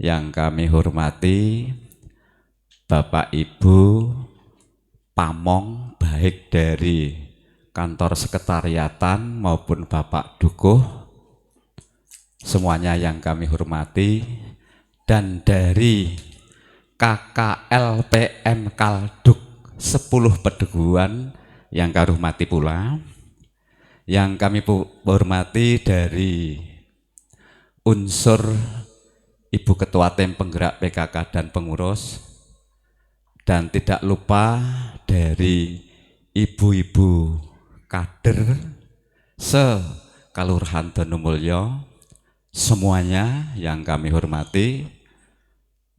Yang kami hormati Bapak Ibu Pamong, baik dari kantor sekretariatan maupun Bapak Dukuh, semuanya yang kami hormati, dan dari KKLPM Kalduk 10 Pedeguan yang kami hormati pula, yang kami hormati dari unsur Ibu Ketua Tim Penggerak PKK dan pengurus, dan tidak lupa dari ibu-ibu kader se-Kalurahan Donomulyo, semuanya yang kami hormati,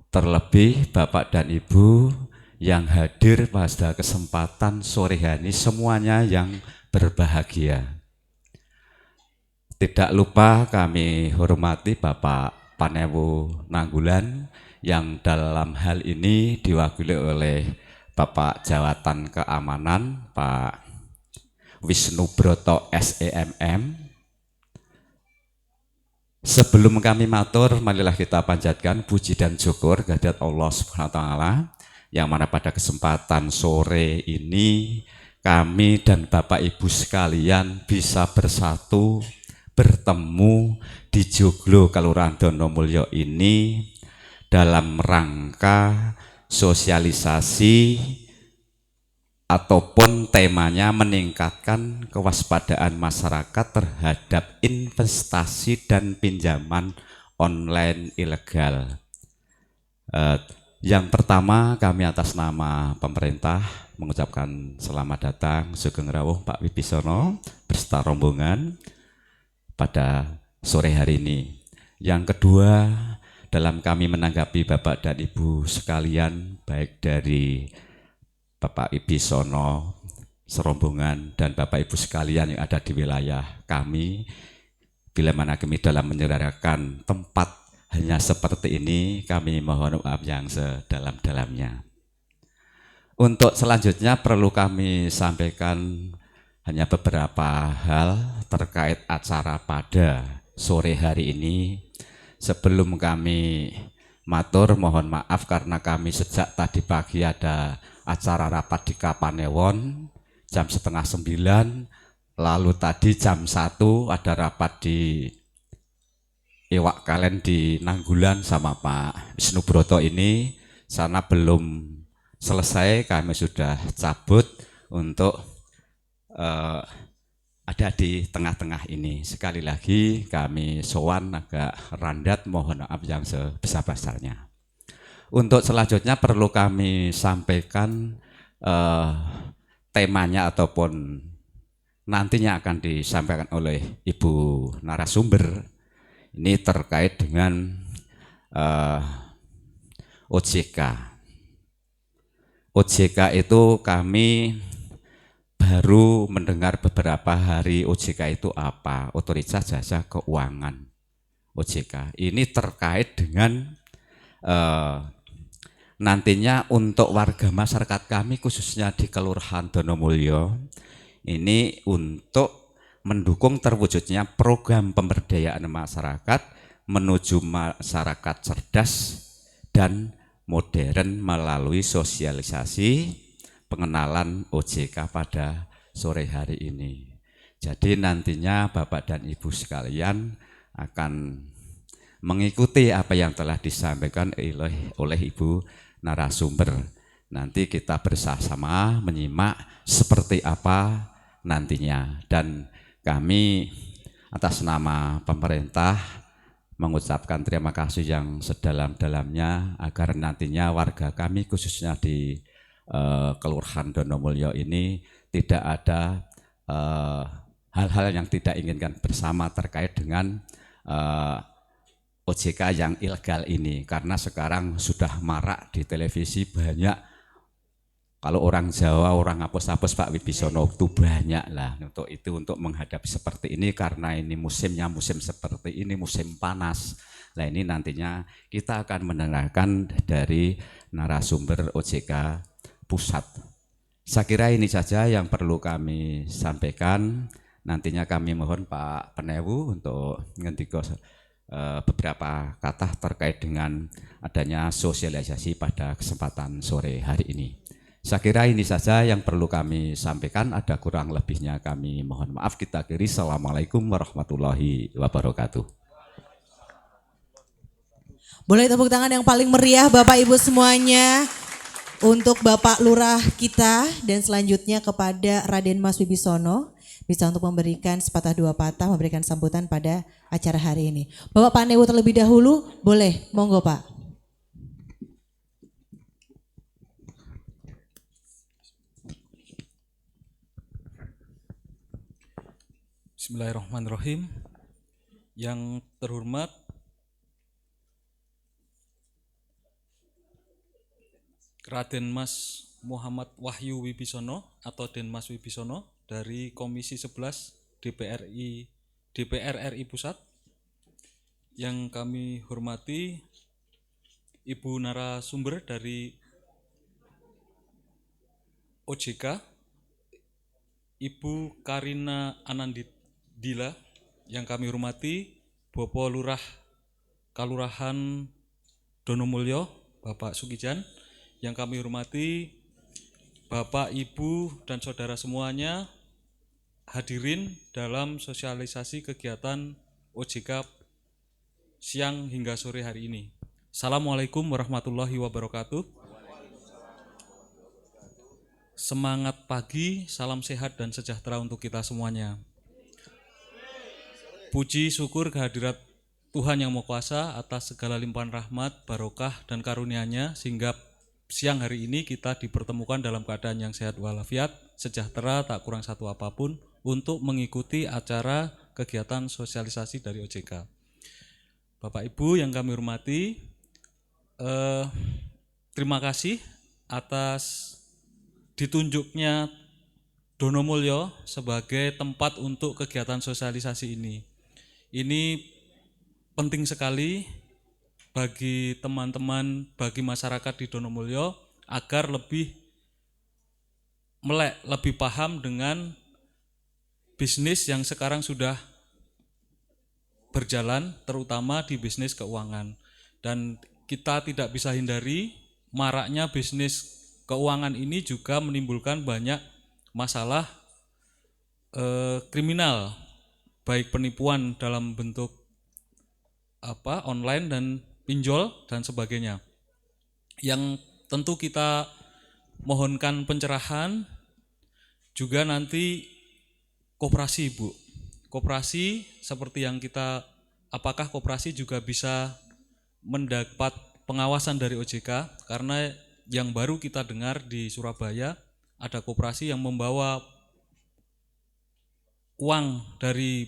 terlebih Bapak dan Ibu yang hadir pada kesempatan sore hari, semuanya yang berbahagia. Tidak lupa kami hormati Bapak Panewu Nanggulan yang dalam hal ini diwakili oleh Bapak Jawatan Keamanan Pak Wisnu Broto SEMM. Sebelum kami matur, marilah kita panjatkan puji dan syukur kehadirat Allah Subhanahu wa taala, yang mana pada kesempatan sore ini kami dan Bapak Ibu sekalian bisa bersatu bertemu di Joglo Kalurahan Donomulyo ini dalam rangka sosialisasi ataupun temanya meningkatkan kewaspadaan masyarakat terhadap investasi dan pinjaman online ilegal. Yang pertama, kami atas nama pemerintah mengucapkan selamat datang Sugeng Rawuh Pak Wibisono beserta rombongan pada sore hari ini. Yang kedua, dalam kami menanggapi Bapak dan Ibu sekalian, baik dari Bapak Wibisono serombongan dan Bapak Ibu sekalian yang ada di wilayah kami, bila mana kami dalam menyelenggarakan tempat hanya seperti ini, kami mohon maaf yang sedalam-dalamnya. Untuk selanjutnya perlu kami sampaikan hanya beberapa hal terkait acara pada sore hari ini. Sebelum kami matur, mohon maaf karena kami sejak tadi pagi ada acara rapat di Kapanewon jam 8:30, lalu tadi jam 1 ada rapat di Iwak Kalen di Nanggulan sama Pak Wisnu Broto ini. Sana belum selesai, kami sudah cabut untuk ada di tengah-tengah ini. Sekali lagi kami sowan agak randat, mohon maaf yang sebesar-besarnya. Untuk selanjutnya perlu kami sampaikan temanya ataupun nantinya akan disampaikan oleh Ibu narasumber. Ini terkait dengan OJK. OJK itu kami baru mendengar beberapa hari. OJK itu apa? Otoritas Jasa Keuangan. OJK ini terkait dengan nantinya untuk warga masyarakat kami khususnya di Kelurahan Donomulyo ini untuk mendukung terwujudnya program pemberdayaan masyarakat menuju masyarakat cerdas dan modern melalui sosialisasi pengenalan OJK pada sore hari ini. Jadi nantinya Bapak dan Ibu sekalian akan mengikuti apa yang telah disampaikan oleh Ibu narasumber. Nanti kita bersama-sama menyimak seperti apa nantinya. Dan kami atas nama pemerintah mengucapkan terima kasih yang sedalam-dalamnya agar nantinya warga kami khususnya di Kelurahan Donomulyo ini tidak ada hal-hal yang tidak inginkan bersama terkait dengan OJK yang ilegal ini, karena sekarang sudah marak di televisi banyak. Kalau orang Jawa, orang hapus-hapus Pak Wibisono itu banyak lah. Untuk itu, untuk menghadapi seperti ini, karena ini musimnya musim seperti ini, musim panas. Nah ini nantinya kita akan mendengarkan dari narasumber OJK pusat. Saya kira ini saja yang perlu kami sampaikan. Nantinya kami mohon Pak Penewu untuk ngendika beberapa kata terkait dengan adanya sosialisasi pada kesempatan sore hari ini. Saya kira ini saja yang perlu kami sampaikan, ada kurang lebihnya kami mohon maaf. Kita akhiri. Assalamualaikum warahmatullahi wabarakatuh. Boleh tepuk tangan yang paling meriah Bapak Ibu semuanya untuk Bapak Lurah kita, dan selanjutnya kepada Raden Mas Wibisono bisa untuk memberikan sepatah dua patah memberikan sambutan pada acara hari ini. Bapak Panewu terlebih dahulu, boleh, monggo Pak. Bismillahirrahmanirrahim. Yang terhormat Raden Mas Muhammad Wahyu Wibisono atau Den Mas Wibisono dari Komisi 11 DPR RI Pusat. Yang kami hormati Ibu narasumber dari OJK, Ibu Karina Anandila. Yang kami hormati Bapak Lurah Kalurahan Donomulyo, Bapak Sukijan. Yang kami hormati Bapak, Ibu, dan saudara semuanya hadirin dalam sosialisasi kegiatan OJK siang hingga sore hari ini. Assalamualaikum warahmatullahi wabarakatuh. Semangat pagi, salam sehat dan sejahtera untuk kita semuanya. Puji syukur kehadirat Tuhan Yang Maha Kuasa atas segala limpahan rahmat, barokah, dan karunia-Nya sehingga siang hari ini kita dipertemukan dalam keadaan yang sehat walafiat, sejahtera, tak kurang satu apapun untuk mengikuti acara kegiatan sosialisasi dari OJK. Bapak Ibu yang kami hormati, terima kasih atas ditunjuknya Donomulyo sebagai tempat untuk kegiatan sosialisasi ini. Ini penting sekali bagi teman-teman, bagi masyarakat di Donomulyo agar lebih melek, lebih paham dengan bisnis yang sekarang sudah berjalan, terutama di bisnis keuangan. Dan kita tidak bisa hindari maraknya bisnis keuangan ini juga menimbulkan banyak masalah kriminal, baik penipuan dalam bentuk online dan pinjol dan sebagainya. Yang tentu kita mohonkan pencerahan juga nanti koperasi, Bu. Koperasi seperti yang kita, apakah koperasi juga bisa mendapat pengawasan dari OJK? Karena yang baru kita dengar di Surabaya ada koperasi yang membawa uang dari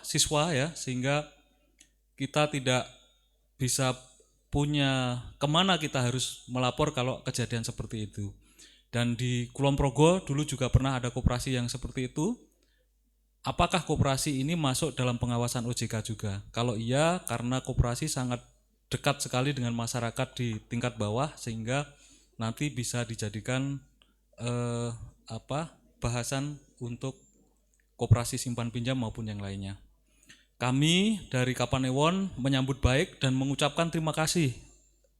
siswa ya, sehingga kita tidak bisa punya kemana kita harus melapor kalau kejadian seperti itu. Dan di Kulon Progo dulu juga pernah ada koperasi yang seperti itu. Apakah koperasi ini masuk dalam pengawasan OJK juga? Kalau iya, karena koperasi sangat dekat sekali dengan masyarakat di tingkat bawah sehingga nanti bisa dijadikan bahasan untuk koperasi simpan pinjam maupun yang lainnya. Kami dari Kapanewon menyambut baik dan mengucapkan terima kasih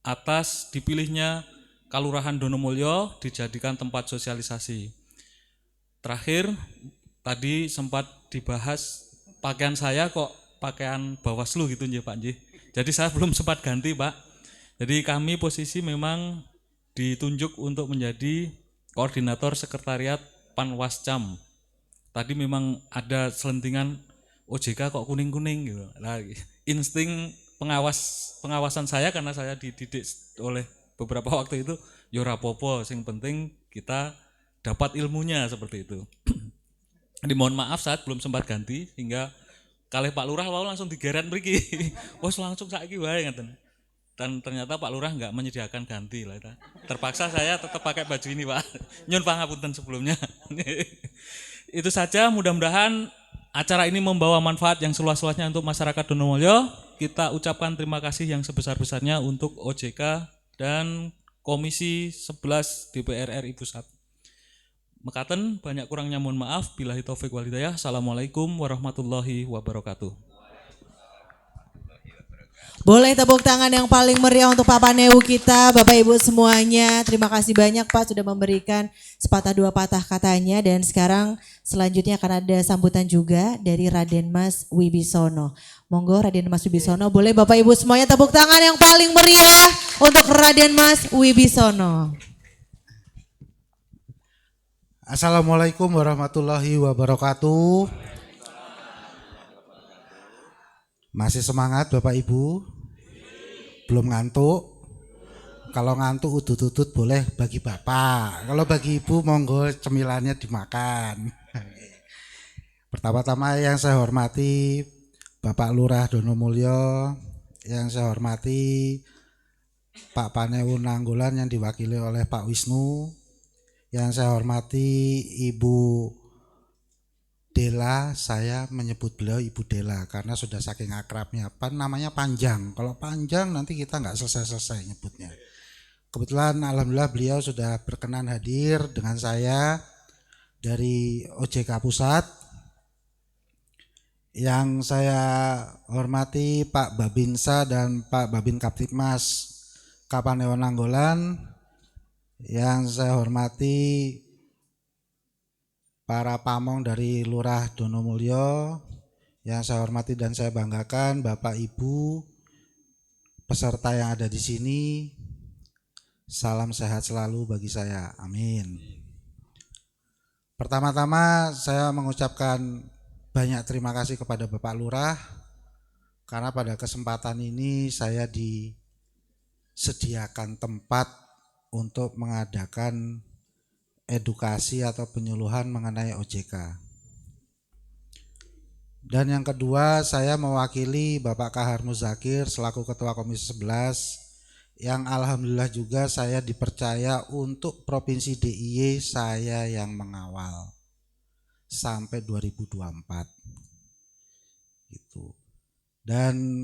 atas dipilihnya Kalurahan Donomulyo dijadikan tempat sosialisasi. Terakhir, tadi sempat dibahas pakaian saya kok pakaian Bawaslu gitu nggih Pak nggih. Jadi saya belum sempat ganti Pak. Jadi kami posisi memang ditunjuk untuk menjadi koordinator sekretariat Panwascam. Tadi memang ada selentingan OJK kok kuning-kuning gitu. Nah, insting pengawasan saya karena saya dididik oleh beberapa waktu itu ya ora apa-apa, sing penting kita dapat ilmunya seperti itu. Jadi mohon maaf saat belum sempat ganti sehingga kalih Pak Lurah langsung digeret mriki. Wes langsung saiki wae ngeten. Dan ternyata Pak Lurah enggak menyediakan ganti lah. Terpaksa saya tetap pakai baju ini Pak. Nyun pangapunten sebelumnya. Itu saja, mudah-mudahan acara ini membawa manfaat yang seluas-luasnya untuk masyarakat Donomulyo. Kita ucapkan terima kasih yang sebesar-besarnya untuk OJK dan Komisi 11 DPR RI Pusat. Mekaten banyak kurangnya mohon maaf. Billahi taufik wal hidayah. Assalamualaikum warahmatullahi wabarakatuh. Boleh tepuk tangan yang paling meriah untuk Pak Paneu kita, Bapak Ibu semuanya. Terima kasih banyak Pak sudah memberikan sepatah dua patah katanya. Dan sekarang selanjutnya akan ada sambutan juga dari Raden Mas Wibisono. Monggo Raden Mas Wibisono, boleh Bapak Ibu semuanya tepuk tangan yang paling meriah untuk Raden Mas Wibisono. Assalamualaikum warahmatullahi wabarakatuh. Masih semangat Bapak Ibu? Belum ngantuk? Kalau ngantuk udut-udut boleh bagi Bapak. Kalau bagi Ibu monggo cemilannya dimakan. Pertama-tama yang saya hormati Bapak Lurah Donomulyo, yang saya hormati Pak Paneu Nanggolan yang diwakili oleh Pak Wisnu, yang saya hormati Ibu Dela, saya menyebut beliau Ibu Dela karena sudah saking akrabnya. Namanya panjang, kalau panjang nanti kita nggak selesai-selesai nyebutnya. Kebetulan alhamdulillah beliau sudah berkenan hadir dengan saya dari OJK Pusat. Yang saya hormati Pak Babinsa dan Pak Babin Kaptipmas Kapanewon Nanggolan. Yang saya hormati para pamong dari Lurah Donomulyo, yang saya hormati dan saya banggakan Bapak Ibu peserta yang ada di sini. Salam sehat selalu bagi saya. Amin. Pertama-tama saya mengucapkan banyak terima kasih kepada Bapak Lurah karena pada kesempatan ini saya disediakan tempat untuk mengadakan edukasi atau penyuluhan mengenai OJK. Dan yang kedua, saya mewakili Bapak Kahar Muzakir selaku Ketua Komisi 11 yang alhamdulillah juga saya dipercaya untuk Provinsi DIY saya yang mengawal sampai 2024. Gitu. Dan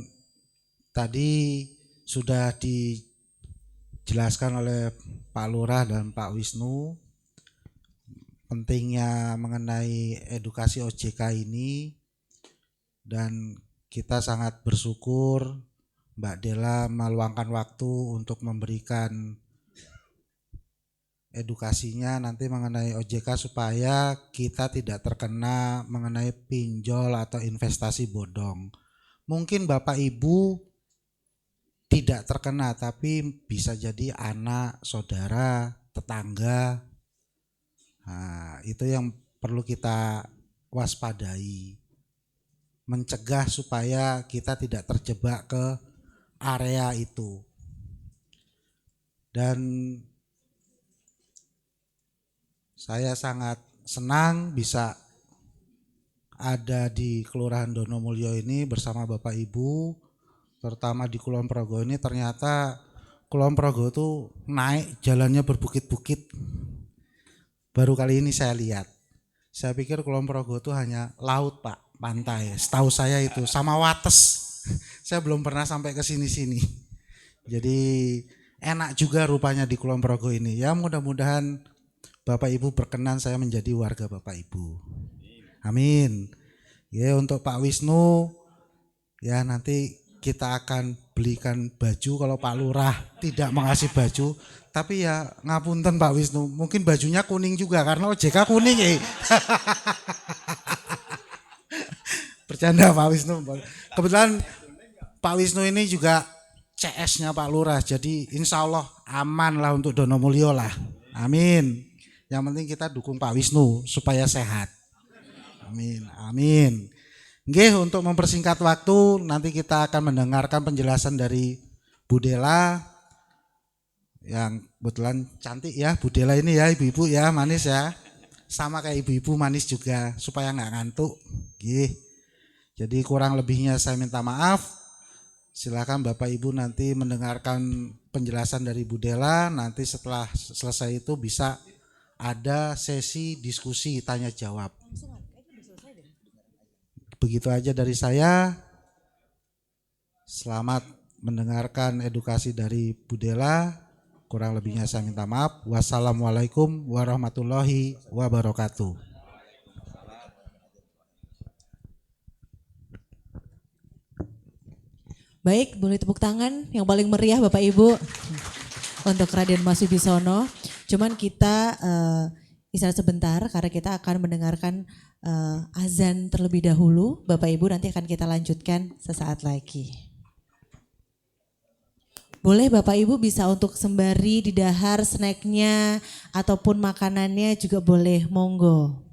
tadi sudah dijelaskan oleh Pak Lurah dan Pak Wisnu pentingnya mengenai edukasi OJK ini, dan kita sangat bersyukur Mbak Dela meluangkan waktu untuk memberikan edukasinya nanti mengenai OJK supaya kita tidak terkena mengenai pinjol atau investasi bodong. Mungkin Bapak Ibu tidak terkena tapi bisa jadi anak, saudara, tetangga. Nah, itu yang perlu kita waspadai, mencegah supaya kita tidak terjebak ke area itu. Dan saya sangat senang bisa ada di Kelurahan Donomulyo ini bersama Bapak Ibu, terutama di Kulon Progo ini. Ternyata Kulon Progo itu naik jalannya berbukit-bukit. Baru kali ini saya lihat. Saya pikir Kulon Progo itu hanya laut Pak, pantai. Setahu saya itu sama Wates. Saya belum pernah sampai ke sini-sini. Jadi enak juga rupanya di Kulon Progo ini. Ya mudah-mudahan Bapak Ibu berkenan saya menjadi warga Bapak Ibu. Amin. Ya untuk Pak Wisnu, ya nanti kita akan belikan baju kalau Pak Lurah tidak mengasih baju. Tapi ya ngapunten Pak Wisnu, mungkin bajunya kuning juga karena OJK kuning ya. Bercanda Pak Wisnu. Kebetulan Pak Wisnu ini juga CS-nya Pak Lurah, jadi insya Allah aman lah untuk Donomulyo lah. Amin. Yang penting kita dukung Pak Wisnu supaya sehat. Amin. Amin. Nggih, untuk mempersingkat waktu nanti kita akan mendengarkan penjelasan dari Bu Dela yang kebetulan cantik ya Bu Dela ini ya, ibu-ibu ya, manis ya. Sama kayak ibu-ibu manis juga supaya nggak ngantuk. Nggih. Jadi kurang lebihnya saya minta maaf. Silakan Bapak Ibu nanti mendengarkan penjelasan dari Bu Dela. Nanti setelah selesai itu bisa ada sesi diskusi tanya jawab. Begitu aja dari saya. Selamat mendengarkan edukasi dari Bu Dela. Kurang lebihnya saya minta maaf. Wassalamualaikum warahmatullahi wabarakatuh. Baik, boleh tepuk tangan yang paling meriah Bapak Ibu untuk Raden Mas Wibisono. Cuman kita istirahat sebentar karena kita akan mendengarkan azan terlebih dahulu. Bapak Ibu nanti akan kita lanjutkan sesaat lagi. Boleh Bapak Ibu bisa untuk sembari didahar snacknya ataupun makanannya juga boleh, monggo.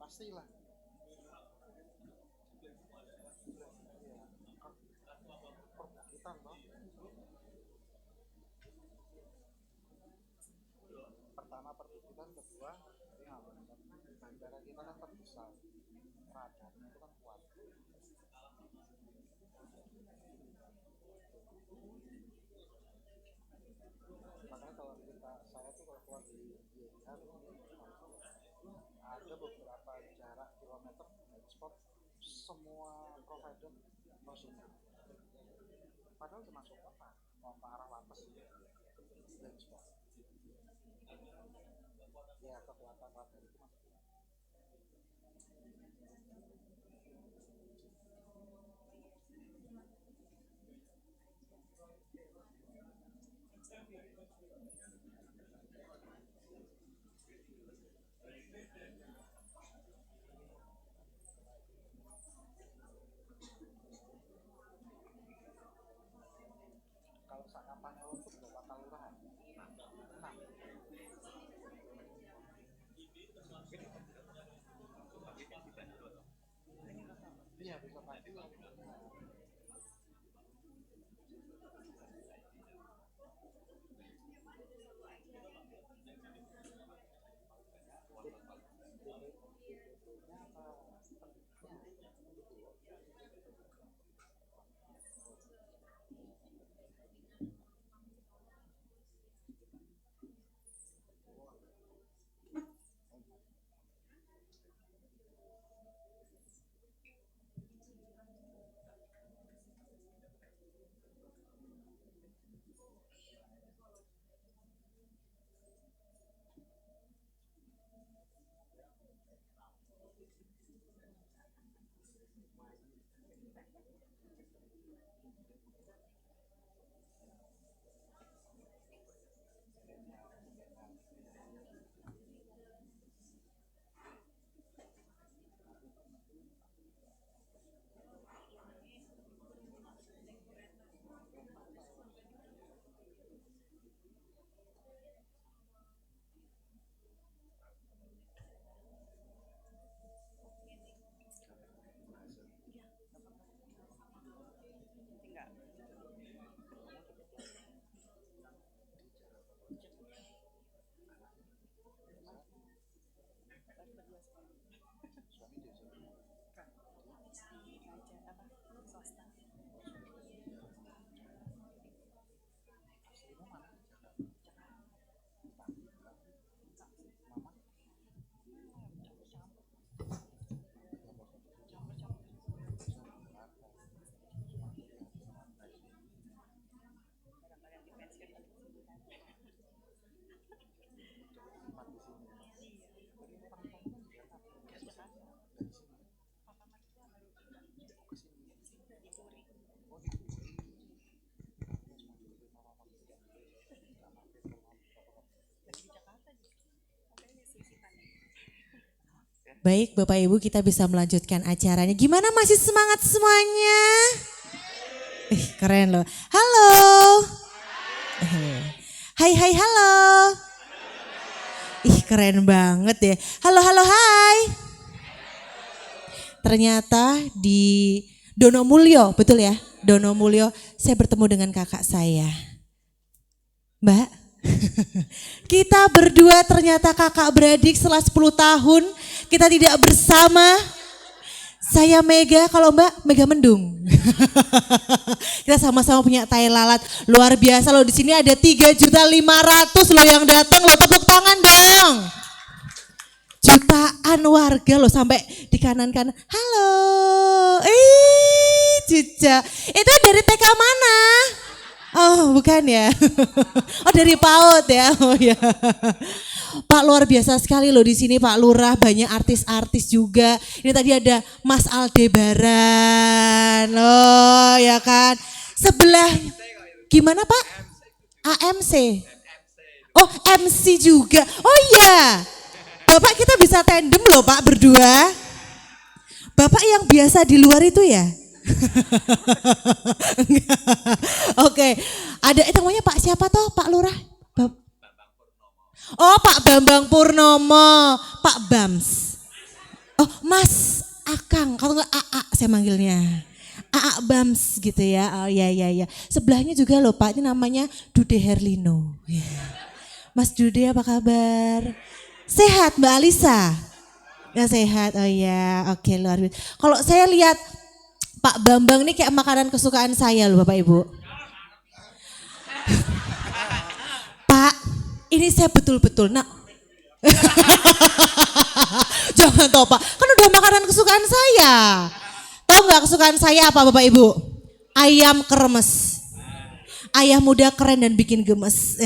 Pastilah. Perbukitan toh. Pertama perbukitan, kedua bandara kita kan terbesar, radarnya itu kan kuat. Makanya kalau saya tuh kalau keluar dari YIA ada beberapa jarak kilometer ekspor semua provider langsung. Padahal termasuk apa? Mau ke arah Wates ekspor. Ya kekuatan radar itu masuk. Kalau sakapan untuk berapa kelurahan? 6. Iya bisa pagi. Baik Bapak Ibu, kita bisa melanjutkan acaranya. Gimana, masih semangat semuanya? Keren loh. Halo. Hai hai halo. Keren banget ya. Halo halo hai. Ternyata di Donomulyo, betul ya? Donomulyo, saya bertemu dengan kakak saya. Mbak, kita berdua ternyata kakak beradik setelah 10 tahun kita tidak bersama. Saya Mega, kalau Mbak Mega Mendung. Kita sama-sama punya tai lalat. Luar biasa loh, di sini ada 3.500.000 loh yang datang loh, tepuk tangan dong. Jutaan warga loh, sampai di kanan-kanan. Halo, Cica. Itu dari TK mana? Oh bukan ya. Oh dari PAUD ya. Oh ya. Pak, luar biasa sekali loh di sini Pak Lurah, banyak artis-artis juga. Ini tadi ada Mas Aldebaran. Oh ya kan. Sebelah gimana Pak? AMC. Oh MC juga. Oh iya. Bapak kita bisa tandem loh Pak berdua. Bapak yang biasa di luar itu ya? Oke. Ada namanya Pak siapa toh? Pak Lurah? Oh Pak Bambang Purnomo, Pak Bams. Oh Mas Akang, kalau enggak AA saya manggilnya. AA Bams gitu ya. Oh ya ya ya. Sebelahnya juga loh Pak, ini namanya Dude Herlino. Mas Dude apa kabar? Sehat Mbak Alisa? Ya sehat. Oh ya, oke luar biasa. Kalau saya lihat Pak Bambang ini kayak makanan kesukaan saya loh Bapak Ibu. Pak, ini saya betul-betul nak. Jangan tahu Pak, kan udah makanan kesukaan saya. Tahu nggak kesukaan saya apa Bapak Ibu? Ayam kremes. Ayam muda keren dan bikin gemes.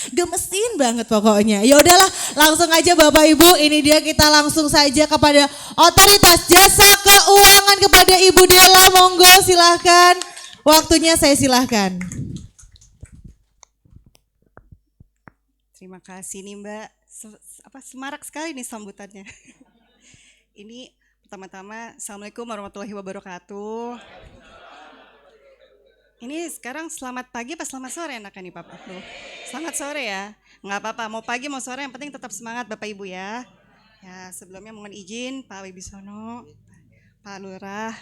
Gemesin banget pokoknya. Ya udahlah, langsung aja Bapak Ibu, ini dia kita langsung saja kepada Otoritas Jasa Keuangan, kepada Ibu Della, monggo silahkan. Waktunya saya silahkan. Terima kasih nih Mbak, semarak sekali nih sambutannya. Ini pertama-tama Assalamualaikum warahmatullahi wabarakatuh. Ini sekarang selamat pagi apa selamat sore enaknya nih Pak? Selamat sore ya, nggak apa-apa mau pagi mau sore yang penting tetap semangat Bapak Ibu ya. Ya sebelumnya mohon izin Pak Wibisono, Pak Lurah,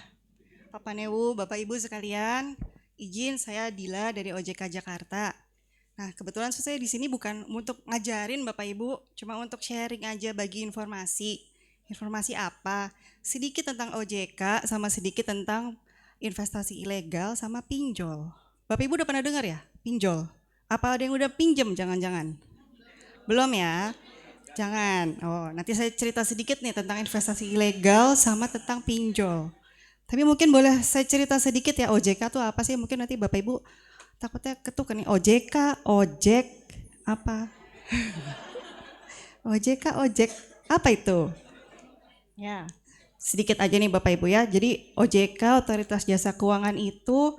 Pak Panewu, Bapak Ibu sekalian, izin saya Dila dari OJK Jakarta. Nah, kebetulan saya di sini bukan untuk ngajarin Bapak Ibu, cuma untuk sharing aja, bagi informasi. Informasi apa? Sedikit tentang OJK sama sedikit tentang investasi ilegal sama pinjol. Bapak Ibu udah pernah dengar ya? Pinjol. Apa ada yang udah pinjem jangan-jangan? Belum ya? Jangan. Oh, nanti saya cerita sedikit nih tentang investasi ilegal sama tentang pinjol. Tapi mungkin boleh saya cerita sedikit ya, OJK itu apa sih? Mungkin nanti Bapak Ibu takutnya ketuk nih, OJK, ojek, apa? OJK, ojek, apa itu? Ya, sedikit aja nih Bapak Ibu ya. Jadi OJK, Otoritas Jasa Keuangan itu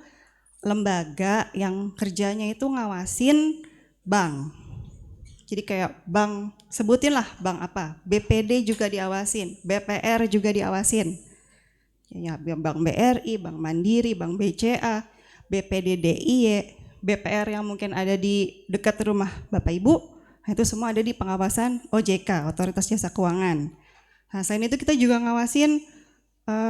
lembaga yang kerjanya itu ngawasin bank. Jadi kayak bank, sebutin lah bank apa, BPD juga diawasin, BPR juga diawasin. Ya, Bank BRI, Bank Mandiri, Bank BCA, BPD DIY, BPR yang mungkin ada di dekat rumah Bapak Ibu, itu semua ada di pengawasan OJK, Otoritas Jasa Keuangan. Nah, selain itu kita juga ngawasin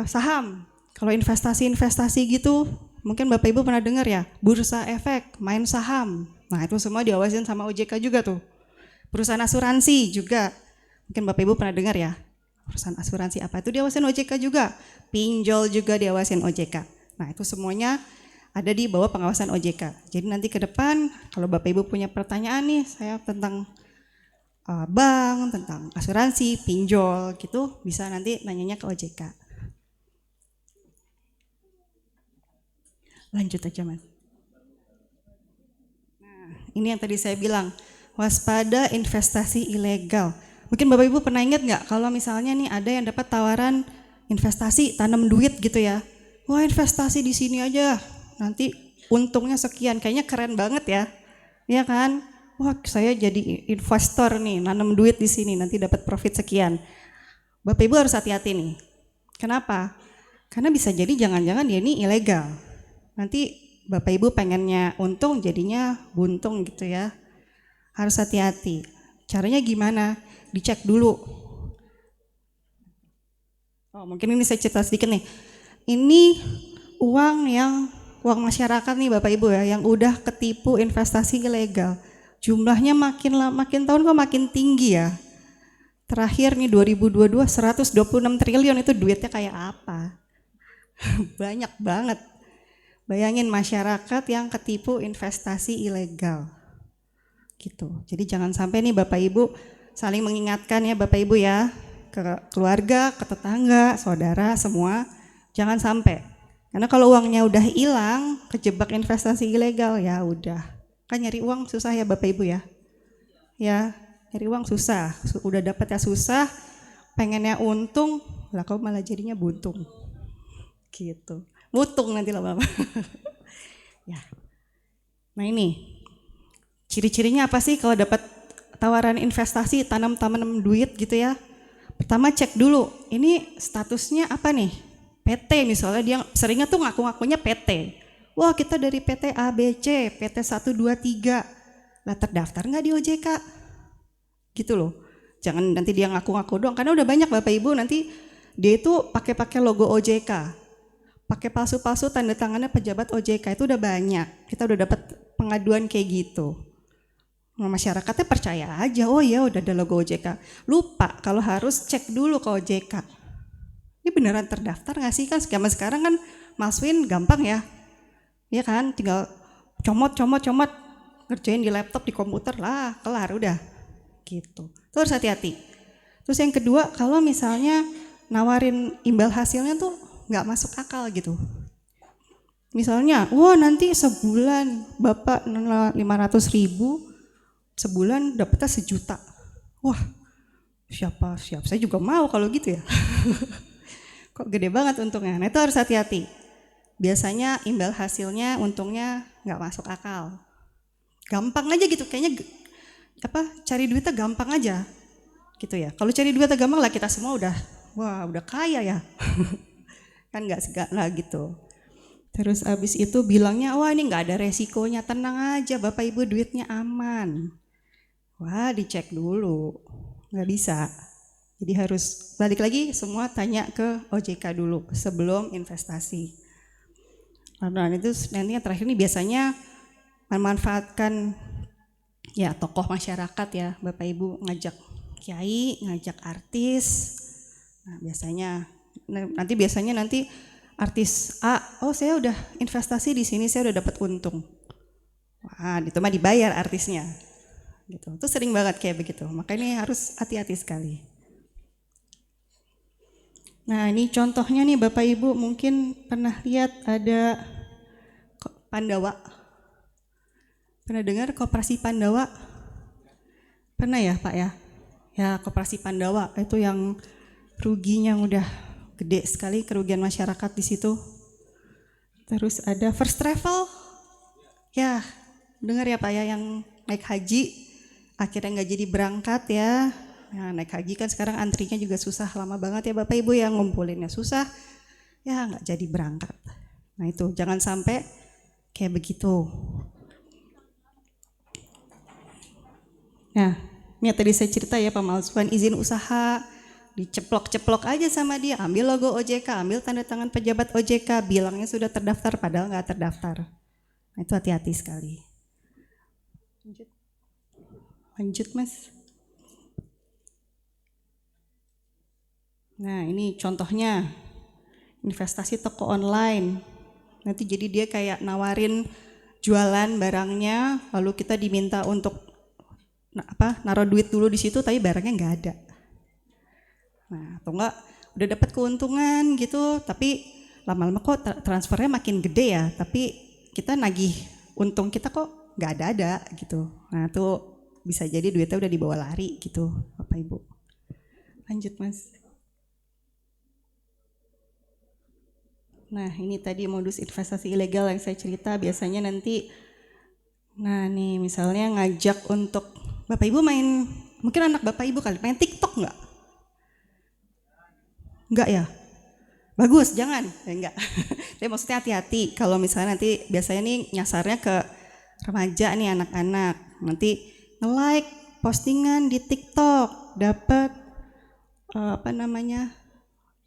saham. Kalau investasi-investasi gitu, mungkin Bapak Ibu pernah dengar ya, bursa efek, main saham. Nah, itu semua diawasin sama OJK juga tuh. Perusahaan asuransi juga, mungkin Bapak Ibu pernah dengar ya. perusahaan asuransi apa itu diawasin OJK juga, pinjol juga diawasin OJK. Nah itu semuanya ada di bawah pengawasan OJK. Jadi nanti ke depan kalau Bapak Ibu punya pertanyaan nih saya tentang bank, tentang asuransi, pinjol gitu, bisa nanti nanyanya ke OJK. Lanjut aja Mas. Nah ini yang tadi saya bilang, waspada investasi ilegal. Mungkin Bapak Ibu pernah ingat nggak kalau misalnya nih ada yang dapat tawaran investasi tanam duit gitu ya. Wah investasi di sini aja, nanti untungnya sekian, kayaknya keren banget ya. Ya kan? Wah saya jadi investor nih, nanam duit di sini, nanti dapat profit sekian. Bapak Ibu harus hati-hati nih. Kenapa? Karena bisa jadi jangan-jangan dia ini ilegal. Nanti Bapak Ibu pengennya untung jadinya buntung gitu ya. Harus hati-hati. Caranya gimana? Dicek dulu. Oh, mungkin ini saya cerita sedikit nih. Ini uang masyarakat nih Bapak Ibu ya, yang udah ketipu investasi ilegal. Jumlahnya makin tahun kok makin tinggi ya. Terakhir nih 2022 126 triliun itu duitnya kayak apa? Banyak banget. Bayangin masyarakat yang ketipu investasi ilegal. Gitu. Jadi jangan sampai nih Bapak Ibu saling mengingatkan ya Bapak Ibu ya, ke keluarga, ke tetangga, saudara semua, jangan sampai. Karena kalau uangnya udah hilang, kejebak investasi ilegal ya udah. Kan nyari uang susah ya Bapak Ibu ya. Ya, nyari uang susah. Udah dapat ya susah, pengennya untung, lah kok malah jadinya buntung. Gitu. Mutung nanti lah Bapak. Ya. Nah ini ciri-cirinya apa sih kalau dapat tawaran investasi tanam duit gitu ya? Pertama cek dulu, ini statusnya apa nih? PT misalnya, dia seringnya tuh ngaku-ngakunya PT. Wah kita dari PT ABC, PT 123. Lah terdaftar nggak di OJK? Gitu loh. Jangan nanti dia ngaku-ngaku doang, karena udah banyak Bapak Ibu nanti dia itu pakai logo OJK. Pakai palsu-palsu tanda tangannya pejabat OJK, itu udah banyak. Kita udah dapat pengaduan kayak gitu. Nah, masyarakatnya percaya aja, oh ya udah ada logo OJK. Lupa kalau harus cek dulu ke OJK. Ini beneran terdaftar nggak sih? Kan sekarang kan masukin gampang ya. Ya kan, tinggal comot, ngerjain di laptop, di komputer lah, kelar udah. Gitu. Terus hati-hati. Terus yang kedua, kalau misalnya nawarin imbal hasilnya tuh nggak masuk akal gitu. Misalnya, wah nanti sebulan Bapak 500.000, sebulan dapatnya 1 juta. Wah, siap, saya juga mau kalau gitu ya. Kok gede banget untungnya. Nah itu harus hati-hati. Biasanya imbal hasilnya untungnya nggak masuk akal. Gampang aja gitu, kayaknya cari duitnya gampang aja. Gitu ya. Kalau cari duitnya gampang lah kita semua udah kaya ya. Kan nggak gitu. Terus abis itu bilangnya, wah ini nggak ada resikonya, tenang aja Bapak Ibu duitnya aman. Wah dicek dulu, nggak bisa. Jadi harus balik lagi semua tanya ke OJK dulu sebelum investasi. Nah itu nanti yang terakhir ini biasanya memanfaatkan ya tokoh masyarakat ya Bapak Ibu, ngajak kiai, ngajak artis. Nah biasanya nanti artis A, oh saya udah investasi di sini, saya udah dapat untung. Wah itu mah dibayar artisnya. Gitu. Itu sering banget kayak begitu. Makanya ini harus hati-hati sekali. Nah ini contohnya nih Bapak Ibu mungkin pernah lihat ada Pandawa. Pernah dengar Koperasi Pandawa? Pernah ya Pak ya? Ya Koperasi Pandawa itu yang ruginya udah gede sekali, kerugian masyarakat di situ. Terus ada First Travel. Ya dengar ya Pak ya, yang naik haji akhirnya nggak jadi berangkat ya. Nah, naik haji kan sekarang antrinya juga susah, lama banget ya Bapak Ibu, yang ngumpulinnya susah, ya nggak jadi berangkat. Nah itu jangan sampai kayak begitu. Nah ini tadi saya cerita ya pemalsuan izin usaha, diceplok-ceplok aja sama dia, ambil logo OJK, ambil tanda tangan pejabat OJK, bilangnya sudah terdaftar padahal nggak terdaftar. Nah itu hati-hati sekali. Lanjut Mas. Nah ini contohnya investasi toko online. Nanti jadi dia kayak nawarin jualan barangnya, lalu kita diminta untuk naruh duit dulu di situ, tapi barangnya nggak ada. Nah atau enggak udah dapat keuntungan gitu, tapi lama-lama kok transfernya makin gede ya, tapi kita nagih untung kita kok nggak ada gitu. Nah tuh bisa jadi duitnya udah dibawa lari gitu, Bapak Ibu. Lanjut Mas. Nah ini tadi modus investasi ilegal yang saya cerita, biasanya nanti, nah nih misalnya ngajak untuk Bapak Ibu main, mungkin anak Bapak Ibu kali main TikTok nggak? Enggak ya? Bagus, jangan. Ya, enggak. Tapi maksudnya hati-hati kalau misalnya nanti biasanya nih nyasarnya ke remaja nih, anak-anak. Nanti nge-like postingan di TikTok, dapat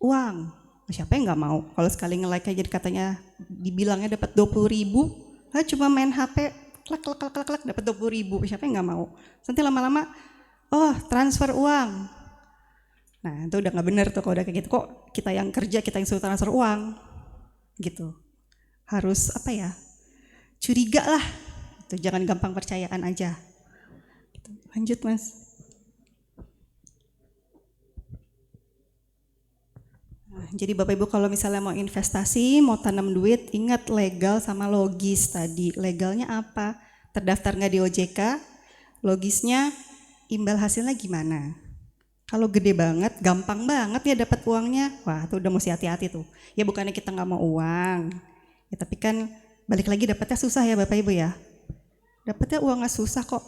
uang. Siapa yang nggak mau? Kalau sekali nge-like aja katanya dibilangnya dapat 20.000, lah cuma main HP klak dapat 20.000. Siapa yang nggak mau? Nanti lama-lama, oh transfer uang. Nah itu udah nggak bener tuh kalau udah kayak gitu. Kok kita yang kerja, kita yang suruh transfer uang gitu. Harus curiga lah. Gitu. Jangan gampang percayaan aja. Gitu. Lanjut Mas. Nah, jadi Bapak Ibu kalau misalnya mau investasi, mau tanam duit, ingat legal sama logis tadi. Legalnya apa? Terdaftar nggak di OJK? Logisnya imbal hasilnya gimana? Kalau gede banget, gampang banget ya dapat uangnya, wah tuh udah mesti hati-hati tuh. Ya bukannya kita nggak mau uang, ya tapi kan balik lagi dapatnya susah ya Bapak Ibu ya. Dapatnya uangnya susah kok,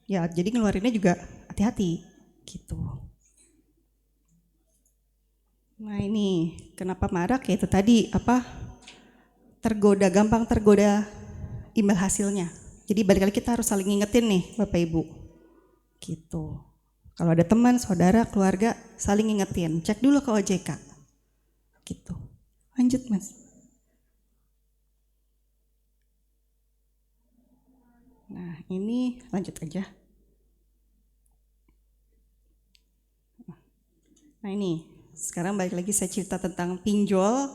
ya jadi ngeluarinnya juga hati-hati gitu. Nah ini kenapa marak ya itu tadi gampang tergoda imbal hasilnya. Jadi balik lagi kita harus saling ngingetin nih Bapak Ibu gitu. Kalau ada teman, saudara, keluarga, saling ngingetin. Cek dulu ke OJK. Gitu. Lanjut Mas. Nah ini lanjut aja. Nah ini, sekarang balik lagi saya cerita tentang pinjol.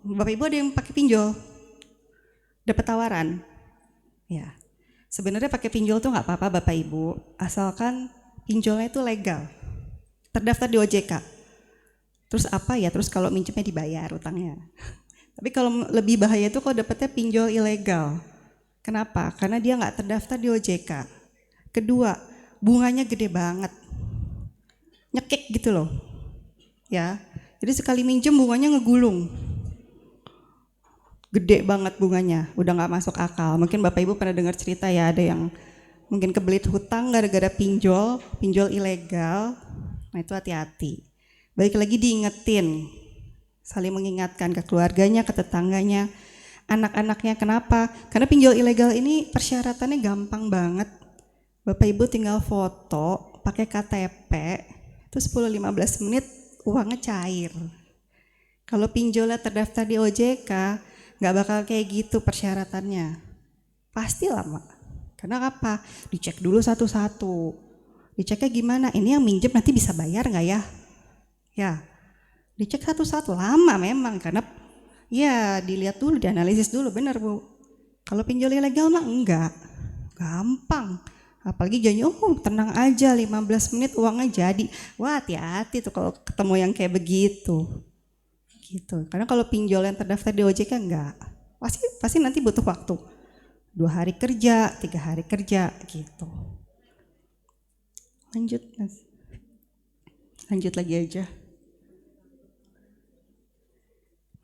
Bapak Ibu ada yang pakai pinjol? Dapat tawaran? Ya. Sebenarnya pakai pinjol tuh nggak apa-apa Bapak Ibu, asalkan pinjolnya itu legal, terdaftar di OJK. Terus terus kalau minjemnya dibayar utangnya. Tapi kalau lebih bahaya itu kalau dapetnya pinjol ilegal. Kenapa? Karena dia nggak terdaftar di OJK. Kedua, bunganya gede banget, nyekik gitu loh. Ya, jadi sekali minjem bunganya ngegulung, gede banget bunganya, udah nggak masuk akal. Mungkin Bapak Ibu pernah dengar cerita ya, ada yang mungkin kebelit hutang gara-gara pinjol ilegal. Nah itu hati-hati. Balik lagi diingetin, saling mengingatkan ke keluarganya, ke tetangganya, anak-anaknya. Kenapa? Karena pinjol ilegal ini persyaratannya gampang banget. Bapak Ibu tinggal foto, pakai KTP, itu 10-15 menit uangnya cair. Kalau pinjolnya terdaftar di OJK, nggak bakal kayak gitu persyaratannya. Pasti lama. Karena apa? Dicek dulu satu-satu. Diceknya gimana? Ini yang minjem nanti bisa bayar nggak ya? Ya, dicek satu-satu. Lama memang karena ya dilihat dulu, dianalisis dulu. Benar Bu. Kalau pinjol ilegal mah enggak. Gampang. Apalagi janji, tenang aja 15 menit uangnya jadi. Wah hati-hati tuh kalau ketemu yang kayak begitu. Gitu. Karena kalau pinjol yang terdaftar di OJK enggak. Pasti nanti butuh waktu. 2 hari kerja, 3 hari kerja gitu. Lanjut Mas. Lanjut lagi aja.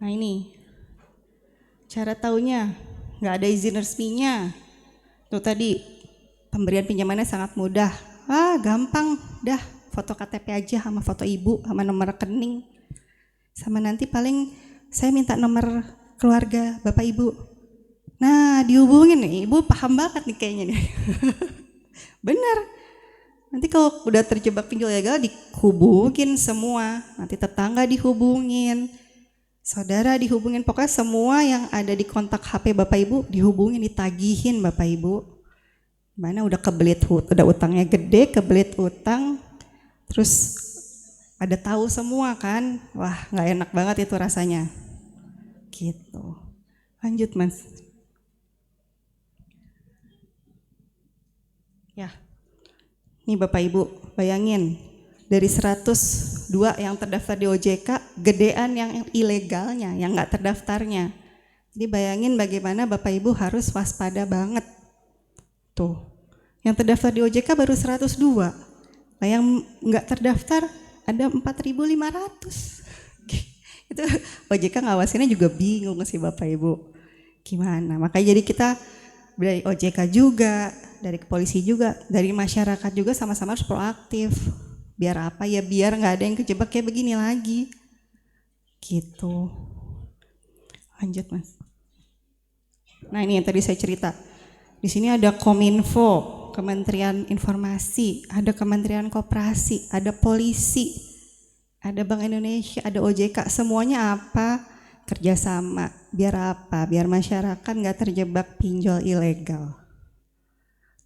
Nah ini, cara taunya nggak ada izin resminya. Tuh tadi, pemberian pinjamannya sangat mudah. Gampang dah, foto KTP aja sama foto ibu, sama nomor rekening. Sama nanti paling saya minta nomor keluarga Bapak Ibu. Nah dihubungin nih, Ibu paham banget nih kayaknya nih. Bener, nanti kalau udah terjebak pinjol ilegal dihubungin semua, nanti tetangga dihubungin, saudara dihubungin, pokoknya semua yang ada di kontak HP Bapak Ibu dihubungin, ditagihin Bapak Ibu. Mana udah kebelit udah utangnya gede, kebelit utang, terus pada tahu semua kan. Wah, nggak enak banget itu rasanya. Gitu. Lanjut, Mas. Ya. Nih Bapak Ibu, bayangin dari 102 yang terdaftar di OJK, gedean yang ilegalnya, yang nggak terdaftarnya. Jadi bayangin bagaimana Bapak Ibu harus waspada banget. Tuh, yang terdaftar di OJK baru 102. Nah yang nggak terdaftar ada 4.500. Itu OJK ngawasinnya juga bingung sih Bapak Ibu. Gimana? Makanya jadi kita dari OJK juga, dari polisi juga, dari masyarakat juga sama-sama harus proaktif. Biar apa ya? Biar nggak ada yang kejebak kayak begini lagi. Gitu. Lanjut, Mas. Nah, ini yang tadi saya cerita. Di sini ada Kominfo, Kementerian Informasi, ada Kementerian Koperasi, ada polisi, ada Bank Indonesia, ada OJK. Semuanya apa? Kerjasama. Biar apa? Biar masyarakat nggak terjebak pinjol ilegal.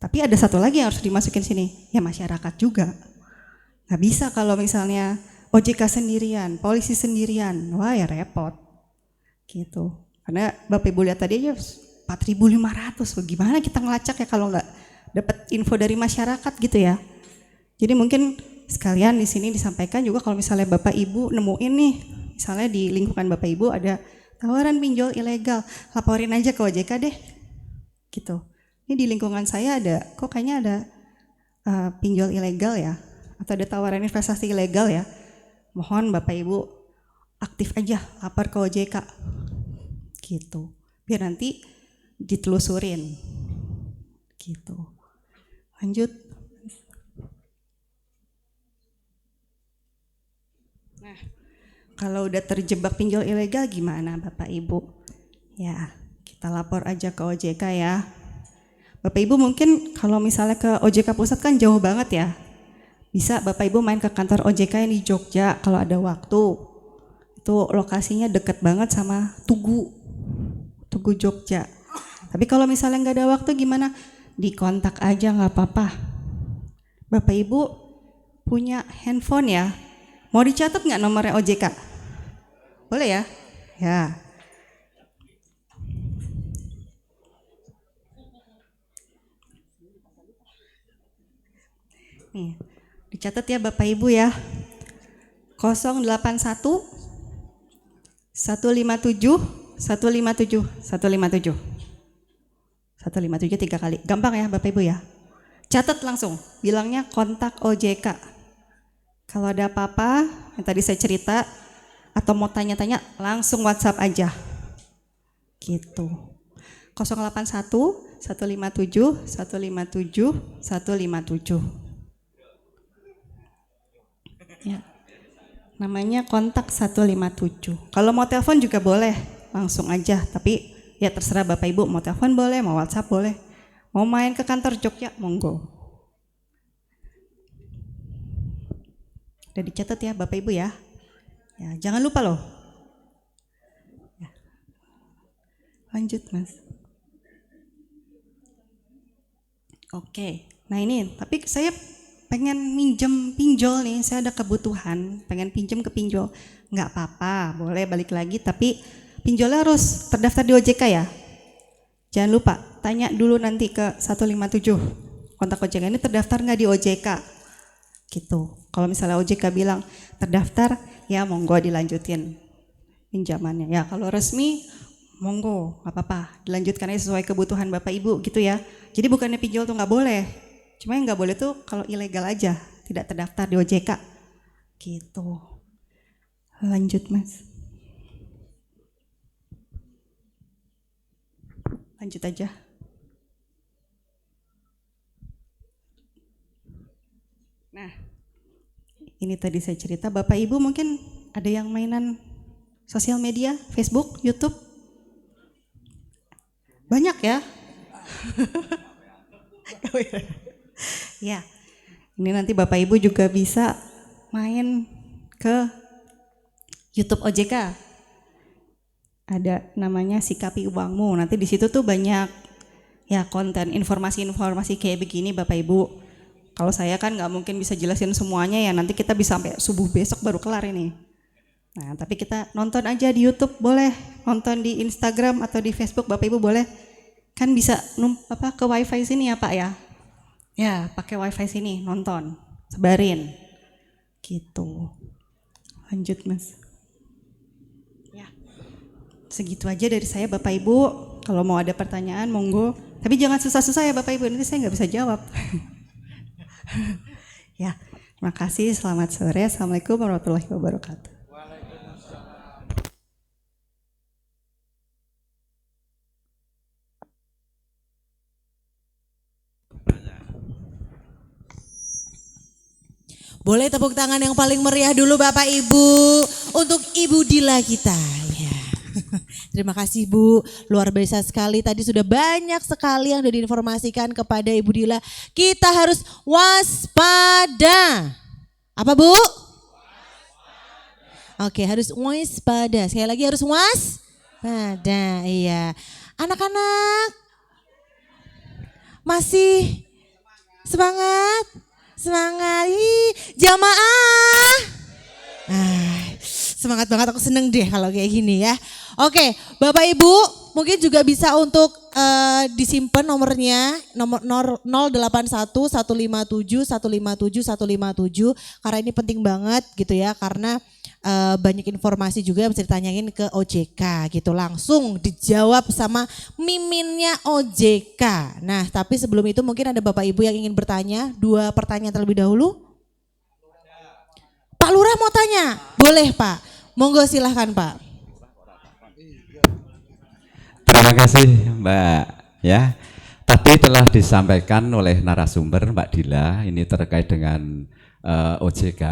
Tapi ada satu lagi yang harus dimasukin sini, ya masyarakat juga. Nggak bisa kalau misalnya OJK sendirian, polisi sendirian, wah ya repot. Gitu. Karena Bapak Ibu lihat tadi aja 4.500, bagaimana kita ngelacak ya kalau nggak dapat info dari masyarakat gitu ya. Jadi mungkin sekalian di sini disampaikan juga kalau misalnya Bapak Ibu nemuin nih, misalnya di lingkungan Bapak Ibu ada tawaran pinjol ilegal, laporin aja ke OJK deh. Gitu. Ini di lingkungan saya ada, kok kayaknya ada pinjol ilegal ya, atau ada tawaran investasi ilegal ya. Mohon Bapak Ibu aktif aja lapor ke OJK. Gitu. Biar nanti ditelusurin. Gitu. Lanjut. Nah, kalau udah terjebak pinjol ilegal gimana Bapak Ibu? Ya, kita lapor aja ke OJK ya. Bapak Ibu mungkin kalau misalnya ke OJK pusat kan jauh banget ya. Bisa Bapak Ibu main ke kantor OJK yang di Jogja kalau ada waktu. Itu lokasinya deket banget sama Tugu Jogja. Tapi kalau misalnya nggak ada waktu gimana? Dikontak aja nggak apa-apa. Bapak Ibu punya handphone ya? Mau dicatat nggak nomornya OJK? Boleh ya? Ya. Nih, dicatat ya Bapak Ibu ya. 081 157 157 157 157 3 kali. Gampang ya Bapak Ibu ya. Catat langsung, bilangnya kontak OJK. Kalau ada apa-apa yang tadi saya cerita atau mau tanya-tanya langsung WhatsApp aja. Gitu. 081 157 157 157. Ya. Namanya kontak 157. Kalau mau telepon juga boleh, langsung aja. Tapi ya terserah Bapak Ibu, mau telepon boleh, mau WhatsApp boleh. Mau main ke kantor Jogja, monggo. Udah dicatat ya Bapak Ibu ya. Ya, jangan lupa loh. Ya. Lanjut Mas. Oke, nah ini tapi saya pengen minjem pinjol nih, saya ada kebutuhan, pengen pinjem ke pinjol. Nggak apa-apa, boleh balik lagi, tapi pinjolnya harus terdaftar di OJK ya. Jangan lupa, tanya dulu nanti ke 157, kontak OJK ini terdaftar nggak di OJK? Gitu. Kalau misalnya OJK bilang terdaftar, ya monggo dilanjutin pinjamannya. Ya kalau resmi, monggo, nggak apa-apa, dilanjutkan aja sesuai kebutuhan Bapak Ibu gitu ya. Jadi bukannya pinjol tuh nggak boleh, cuma yang nggak boleh tuh kalau ilegal aja, tidak terdaftar di OJK. Gitu. Lanjut Mas. Lanjut aja. Nah, ini tadi saya cerita, Bapak Ibu mungkin ada yang mainan sosial media, Facebook, YouTube? Banyak ya? Ya, ini nanti Bapak Ibu juga bisa main ke YouTube OJK. Ada namanya Sikapi Uangmu. Nanti di situ tuh banyak ya konten informasi-informasi kayak begini Bapak Ibu. Kalau saya kan nggak mungkin bisa jelasin semuanya ya, nanti kita bisa sampai subuh besok baru kelar ini. Nah, tapi kita nonton aja di YouTube boleh, nonton di Instagram atau di Facebook Bapak Ibu boleh. Kan bisa ke wifi sini ya Pak ya. Ya, pakai wifi sini nonton, sebarin. Gitu. Lanjut Mas. Ya. Segitu aja dari saya Bapak Ibu. Kalau mau ada pertanyaan monggo. Tapi jangan susah-susah ya Bapak Ibu, nanti saya nggak bisa jawab. Ya, terima kasih. Selamat sore. Assalamualaikum warahmatullahi wabarakatuh. Boleh tepuk tangan yang paling meriah dulu Bapak Ibu untuk Ibu Dila kita. Ya. Terima kasih Bu, luar biasa sekali. Tadi sudah banyak sekali yang sudah diinformasikan kepada Ibu Dila. Kita harus waspada. Apa Bu? Oke, harus waspada. Sekali lagi harus waspada. Iya. Anak-anak masih semangat? Semangat, jamaah. Semangat banget, aku seneng deh kalau kayak gini ya. Oke, Bapak Ibu mungkin juga bisa untuk disimpan nomornya, nomor 081 157 157 157 karena ini penting banget gitu ya, karena banyak informasi juga yang bisa ditanyain ke OJK gitu, langsung dijawab sama miminnya OJK. Nah tapi sebelum itu mungkin ada Bapak Ibu yang ingin bertanya, 2 pertanyaan terlebih dahulu. Pak Lurah mau tanya? Boleh Pak, monggo silahkan Pak. Terima kasih Mbak ya. Tadi telah disampaikan oleh narasumber Mbak Dila ini terkait dengan OJK.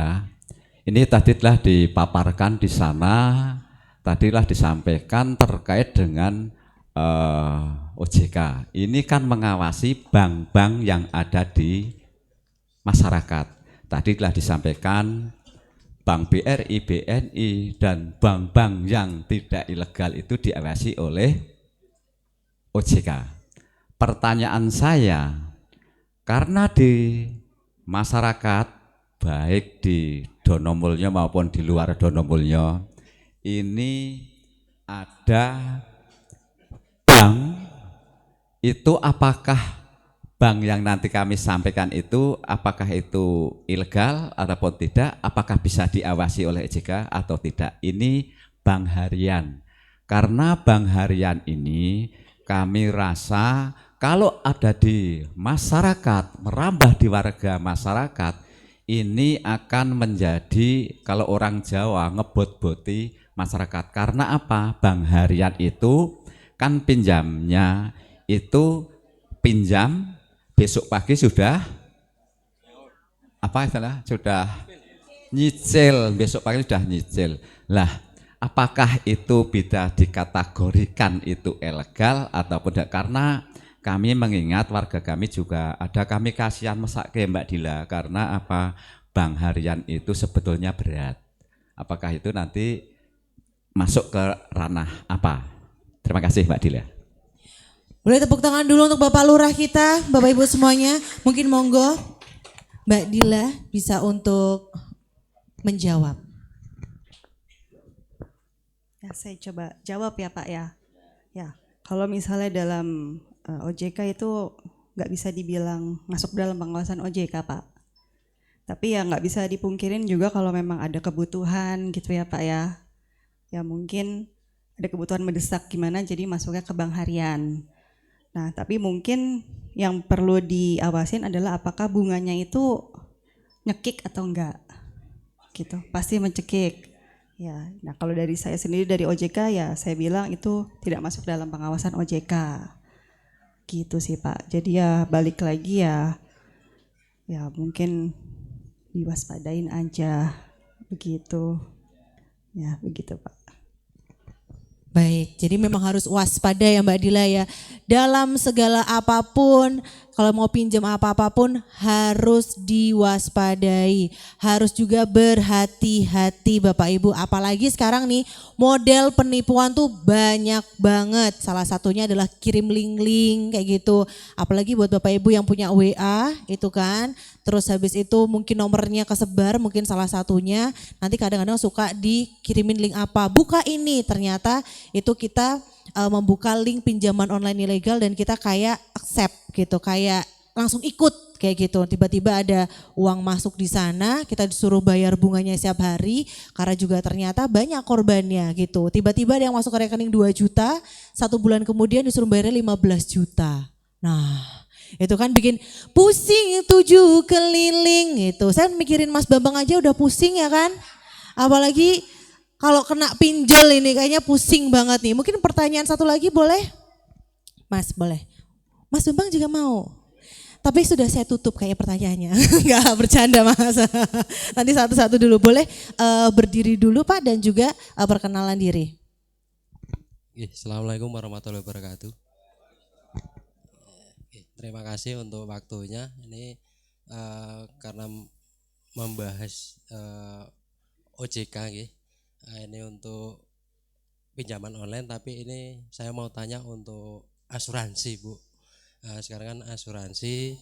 Ini tadi telah dipaparkan di sana, tadi telah disampaikan terkait dengan OJK. Ini kan mengawasi bank-bank yang ada di masyarakat. Tadi telah disampaikan Bank BRI, BNI, dan bank-bank yang tidak ilegal itu diawasi oleh OJK. Pertanyaan saya, karena di masyarakat baik di Donomulyo maupun di luar Donomulyo ini ada bank itu, apakah bank yang nanti kami sampaikan itu apakah itu ilegal ataupun tidak, apakah bisa diawasi oleh OJK atau tidak. Ini bank harian, karena bank harian ini kami rasa kalau ada di masyarakat, merambah di warga masyarakat, ini akan menjadi, kalau orang Jawa, ngebot-boti masyarakat. Karena apa? Bank harian itu kan pinjamnya itu pinjam, besok pagi sudah apa istilah? Sudah nyicil, besok pagi sudah nyicil. Lah, apakah itu bisa dikategorikan itu ilegal ataupun tidak? Karena kami mengingat warga kami juga ada, kami kasihan mesake Mbak Dila, karena apa, bank harian itu sebetulnya berat. Apakah itu nanti masuk ke ranah apa? Terima kasih Mbak Dila. Boleh tepuk tangan dulu untuk Bapak Lurah kita, Bapak Ibu semuanya. Mungkin monggo Mbak Dila bisa untuk menjawab. Ya, saya coba jawab ya Pak ya. Ya, kalau misalnya dalam OJK itu nggak bisa dibilang masuk dalam pengawasan OJK Pak. Tapi ya nggak bisa dipungkirin juga kalau memang ada kebutuhan gitu ya Pak ya. Ya mungkin ada kebutuhan mendesak gimana jadi masuknya ke bank harian. Nah tapi mungkin yang perlu diawasin adalah apakah bunganya itu nyekik atau enggak. Gitu, pasti mencekik. Ya, nah kalau dari saya sendiri dari OJK ya saya bilang itu tidak masuk dalam pengawasan OJK. Gitu sih Pak. Jadi ya balik lagi ya mungkin diwaspadain aja begitu. Ya begitu Pak. Baik, jadi memang harus waspada ya Mbak Dila ya. Dalam segala apapun kalau mau pinjam apa-apapun harus diwaspadai, harus juga berhati-hati Bapak Ibu. Apalagi sekarang nih model penipuan tuh banyak banget. Salah satunya adalah kirim link-link kayak gitu. Apalagi buat Bapak Ibu yang punya WA itu kan. Terus habis itu mungkin nomornya kesebar, mungkin salah satunya. Nanti kadang-kadang suka dikirimin link apa. Buka ini, ternyata itu kita membuka link pinjaman online ilegal dan kita kayak accept gitu, kayak langsung ikut kayak gitu. Tiba-tiba ada uang masuk di sana, kita disuruh bayar bunganya setiap hari karena juga ternyata banyak korbannya gitu. Tiba-tiba ada yang masuk ke rekening 2 juta, 1 bulan kemudian disuruh bayarnya 15 juta. Nah, itu kan bikin pusing 7 keliling gitu. Saya mikirin Mas Bambang aja udah pusing ya kan. Apalagi kalau kena pinjol ini kayaknya pusing banget nih. Mungkin pertanyaan satu lagi boleh? Mas boleh. Mas Bambang juga mau. Tapi sudah saya tutup kayak pertanyaannya. Enggak bercanda Mas. Nanti satu-satu dulu boleh berdiri dulu Pak dan juga perkenalan diri. Assalamualaikum warahmatullahi wabarakatuh. Terima kasih untuk waktunya. Ini karena membahas OJK, ini untuk pinjaman online. Tapi ini saya mau tanya untuk asuransi, Bu. Sekarang kan asuransi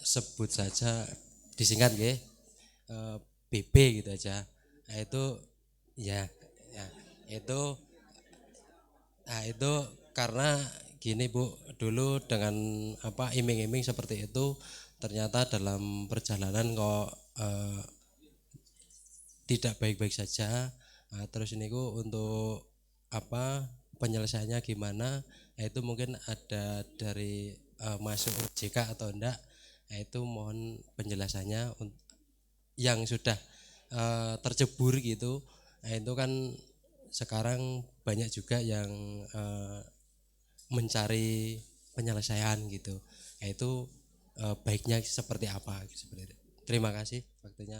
sebut saja disingkat, BB gitu aja. Nah, itu ya itu. Nah, itu karena gini Bu, dulu dengan iming-iming seperti itu ternyata dalam perjalanan kok tidak baik-baik saja. Nah, terus ini untuk penyelesaiannya gimana? Nah, itu mungkin ada dari masuk OJK atau enggak. Nah, itu mohon penjelasannya yang sudah tercebur gitu. Nah, itu kan sekarang banyak juga yang mencari penyelesaian gitu. Nah, itu baiknya seperti apa? Seperti itu. Terima kasih waktunya.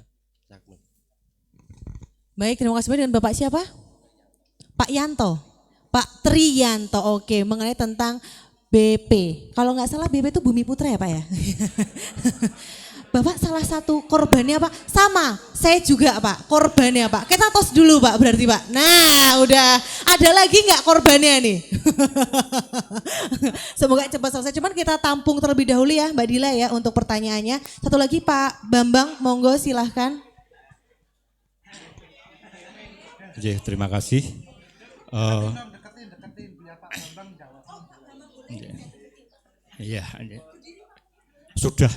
Baik, terima kasih banyak. Dan Bapak siapa? Pak Yanto. Pak Triyanto. Oke, mengenai tentang BP. Kalau nggak salah BP itu Bumi Putra ya Pak ya? Bapak salah satu korbannya Pak? Sama, saya juga Pak, korbannya Pak. Kita tos dulu Pak berarti Pak. Nah udah, ada lagi nggak korbannya nih? Semoga cepat selesai, cuman kita tampung terlebih dahulu ya Mbak Dila ya untuk pertanyaannya. Satu lagi Pak Bambang, monggo silahkan. Oke, terima kasih. Iya, sudah.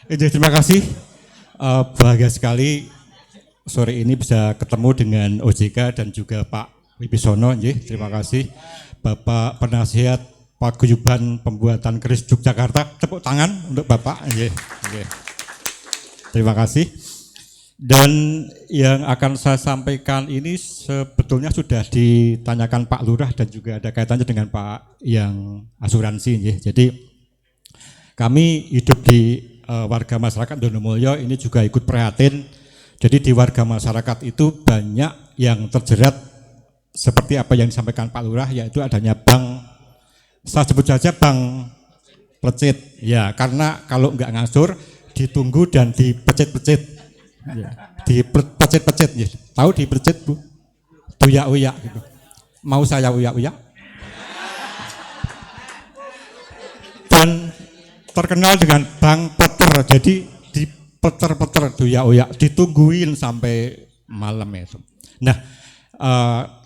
Terima kasih. Bahagia sekali sore ini bisa ketemu dengan OJK dan juga Pak Wibisono. Terima kasih. Bapak Penasihat Paguyuban Pembuatan Keris Yogyakarta. Tepuk tangan untuk Bapak. Terima kasih. Dan yang akan saya sampaikan ini sebetulnya sudah ditanyakan Pak Lurah dan juga ada kaitannya dengan Pak yang asuransi. Jadi kami hidup di warga masyarakat Donomulyo ini juga ikut prihatin. Jadi di warga masyarakat itu banyak yang terjerat seperti apa yang disampaikan Pak Lurah, yaitu adanya bank, saya sebut saja bank plecit. Ya, karena kalau enggak ngasur ditunggu dan dipecet-pecet. Ya, dipecet-pecet, ya. Tahu dipecet Bu? Uyak-uyak gitu. Mau saya uyak-uyak? Dan terkenal dengan bank peter, jadi dipeter-peter uyak-uyak, ditungguin sampai malam itu. Nah,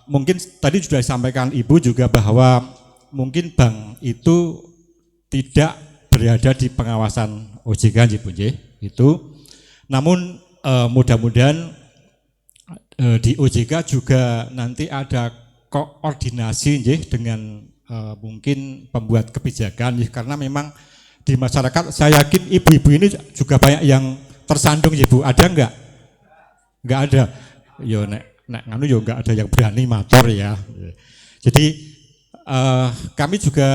mungkin tadi sudah disampaikan Ibu juga bahwa mungkin bank itu tidak berada di pengawasan OJK, Bu, itu. Namun mudah-mudahan di OJK juga nanti ada koordinasi dengan mungkin pembuat kebijakan, karena memang di masyarakat saya yakin ibu-ibu ini juga banyak yang tersandung, Bu. Ada enggak? Enggak ada. Yo nek nganu yo enggak ada yang berani mator ya. Jadi kami juga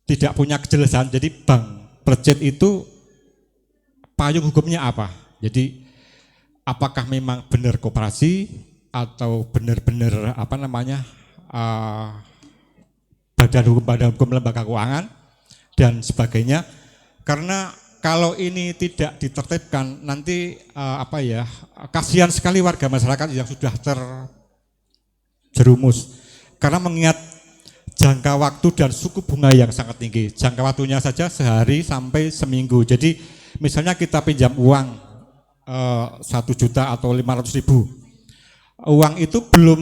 tidak punya kejelasan. Jadi bank plecet itu payung hukumnya apa? Jadi apakah memang benar koperasi atau benar-benar apa namanya badan hukum lembaga keuangan dan sebagainya, karena kalau ini tidak ditertibkan nanti kasihan sekali warga masyarakat yang sudah terjerumus, karena mengingat jangka waktu dan suku bunga yang sangat tinggi. Jangka waktunya saja sehari sampai seminggu. Jadi misalnya kita pinjam uang 1 juta atau 500.000, uang itu belum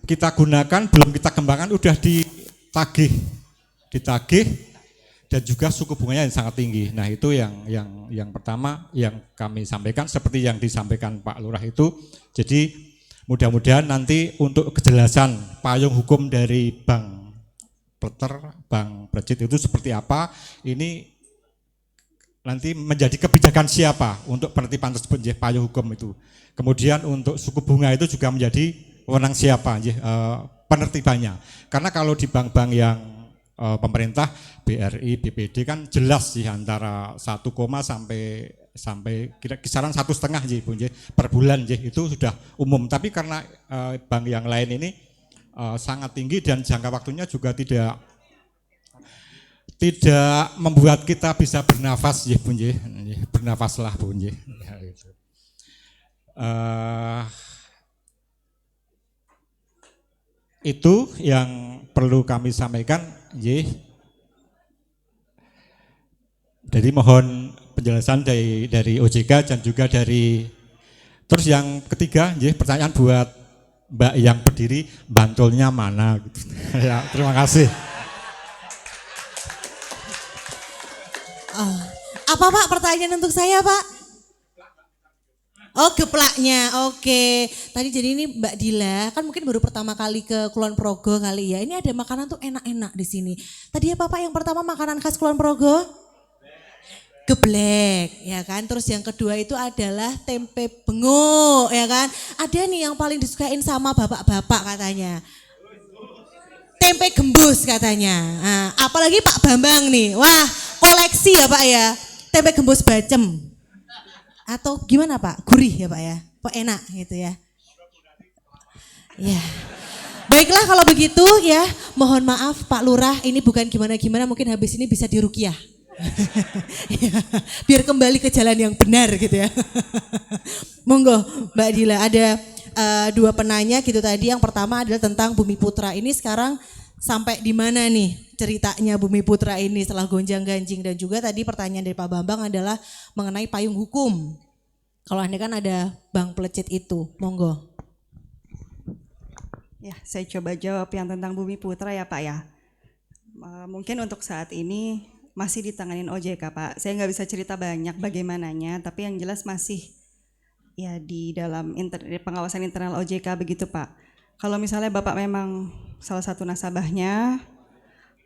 kita gunakan, belum kita kembangkan, udah ditagih dan juga suku bunganya yang sangat tinggi. Nah itu yang pertama yang kami sampaikan, seperti yang disampaikan Pak Lurah itu. Jadi mudah-mudahan nanti untuk kejelasan payung hukum dari Bank Plecit itu seperti apa, ini nanti menjadi kebijakan siapa untuk penertiban tersebut, payung hukum itu. Kemudian untuk suku bunga itu juga menjadi wewenang siapa penertibannya. Karena kalau di bank-bank yang pemerintah, BRI, BPD kan jelas sih antara 1, sampai kisaran 1,5 per bulan itu sudah umum. Tapi karena bank yang lain ini sangat tinggi dan jangka waktunya juga tidak membuat kita bisa bernafas bernafaslah itu yang perlu kami sampaikan. Jadi mohon penjelasan dari OJK dan juga dari, terus yang ketiga, pertanyaan buat Mbak yang berdiri, bantulnya mana? Ya, terima kasih. Apa Pak pertanyaan untuk saya Pak? Oh geplaknya, oke. Tadi jadi ini Mbak Dila kan mungkin baru pertama kali ke Kulon Progo kali ya. Ini ada makanan tuh enak-enak di sini. Tadi apa Pak yang pertama makanan khas Kulon Progo? Geblek ya kan. Terus yang kedua itu adalah tempe bengok ya kan. Ada nih yang paling disukain sama bapak-bapak katanya. Tempe gembus katanya. Nah, apalagi Pak Bambang nih. Wah, koleksi ya Pak ya. Tempe gembus bacem. Atau gimana Pak? Gurih ya Pak ya? Kok enak gitu ya? Ya. Baiklah kalau begitu ya, mohon maaf Pak Lurah, ini bukan gimana-gimana, mungkin habis ini bisa diruqyah. Ya, biar kembali ke jalan yang benar gitu ya. Monggo Mbak Dila, ada 2 penanya gitu tadi. Yang pertama adalah tentang Bumi Putra. Ini sekarang sampai di mana nih ceritanya Bumi Putra ini setelah gonjang-ganjing, dan juga tadi pertanyaan dari Pak Bambang adalah mengenai payung hukum. Kalau Anda kan ada Bank Plecit itu, monggo. Ya, saya coba jawab yang tentang Bumi Putra ya Pak ya. Mungkin untuk saat ini masih ditanganin OJK Pak. Saya nggak bisa cerita banyak bagaimananya, tapi yang jelas masih ya di dalam pengawasan internal OJK begitu Pak. Kalau misalnya Bapak memang salah satu nasabahnya,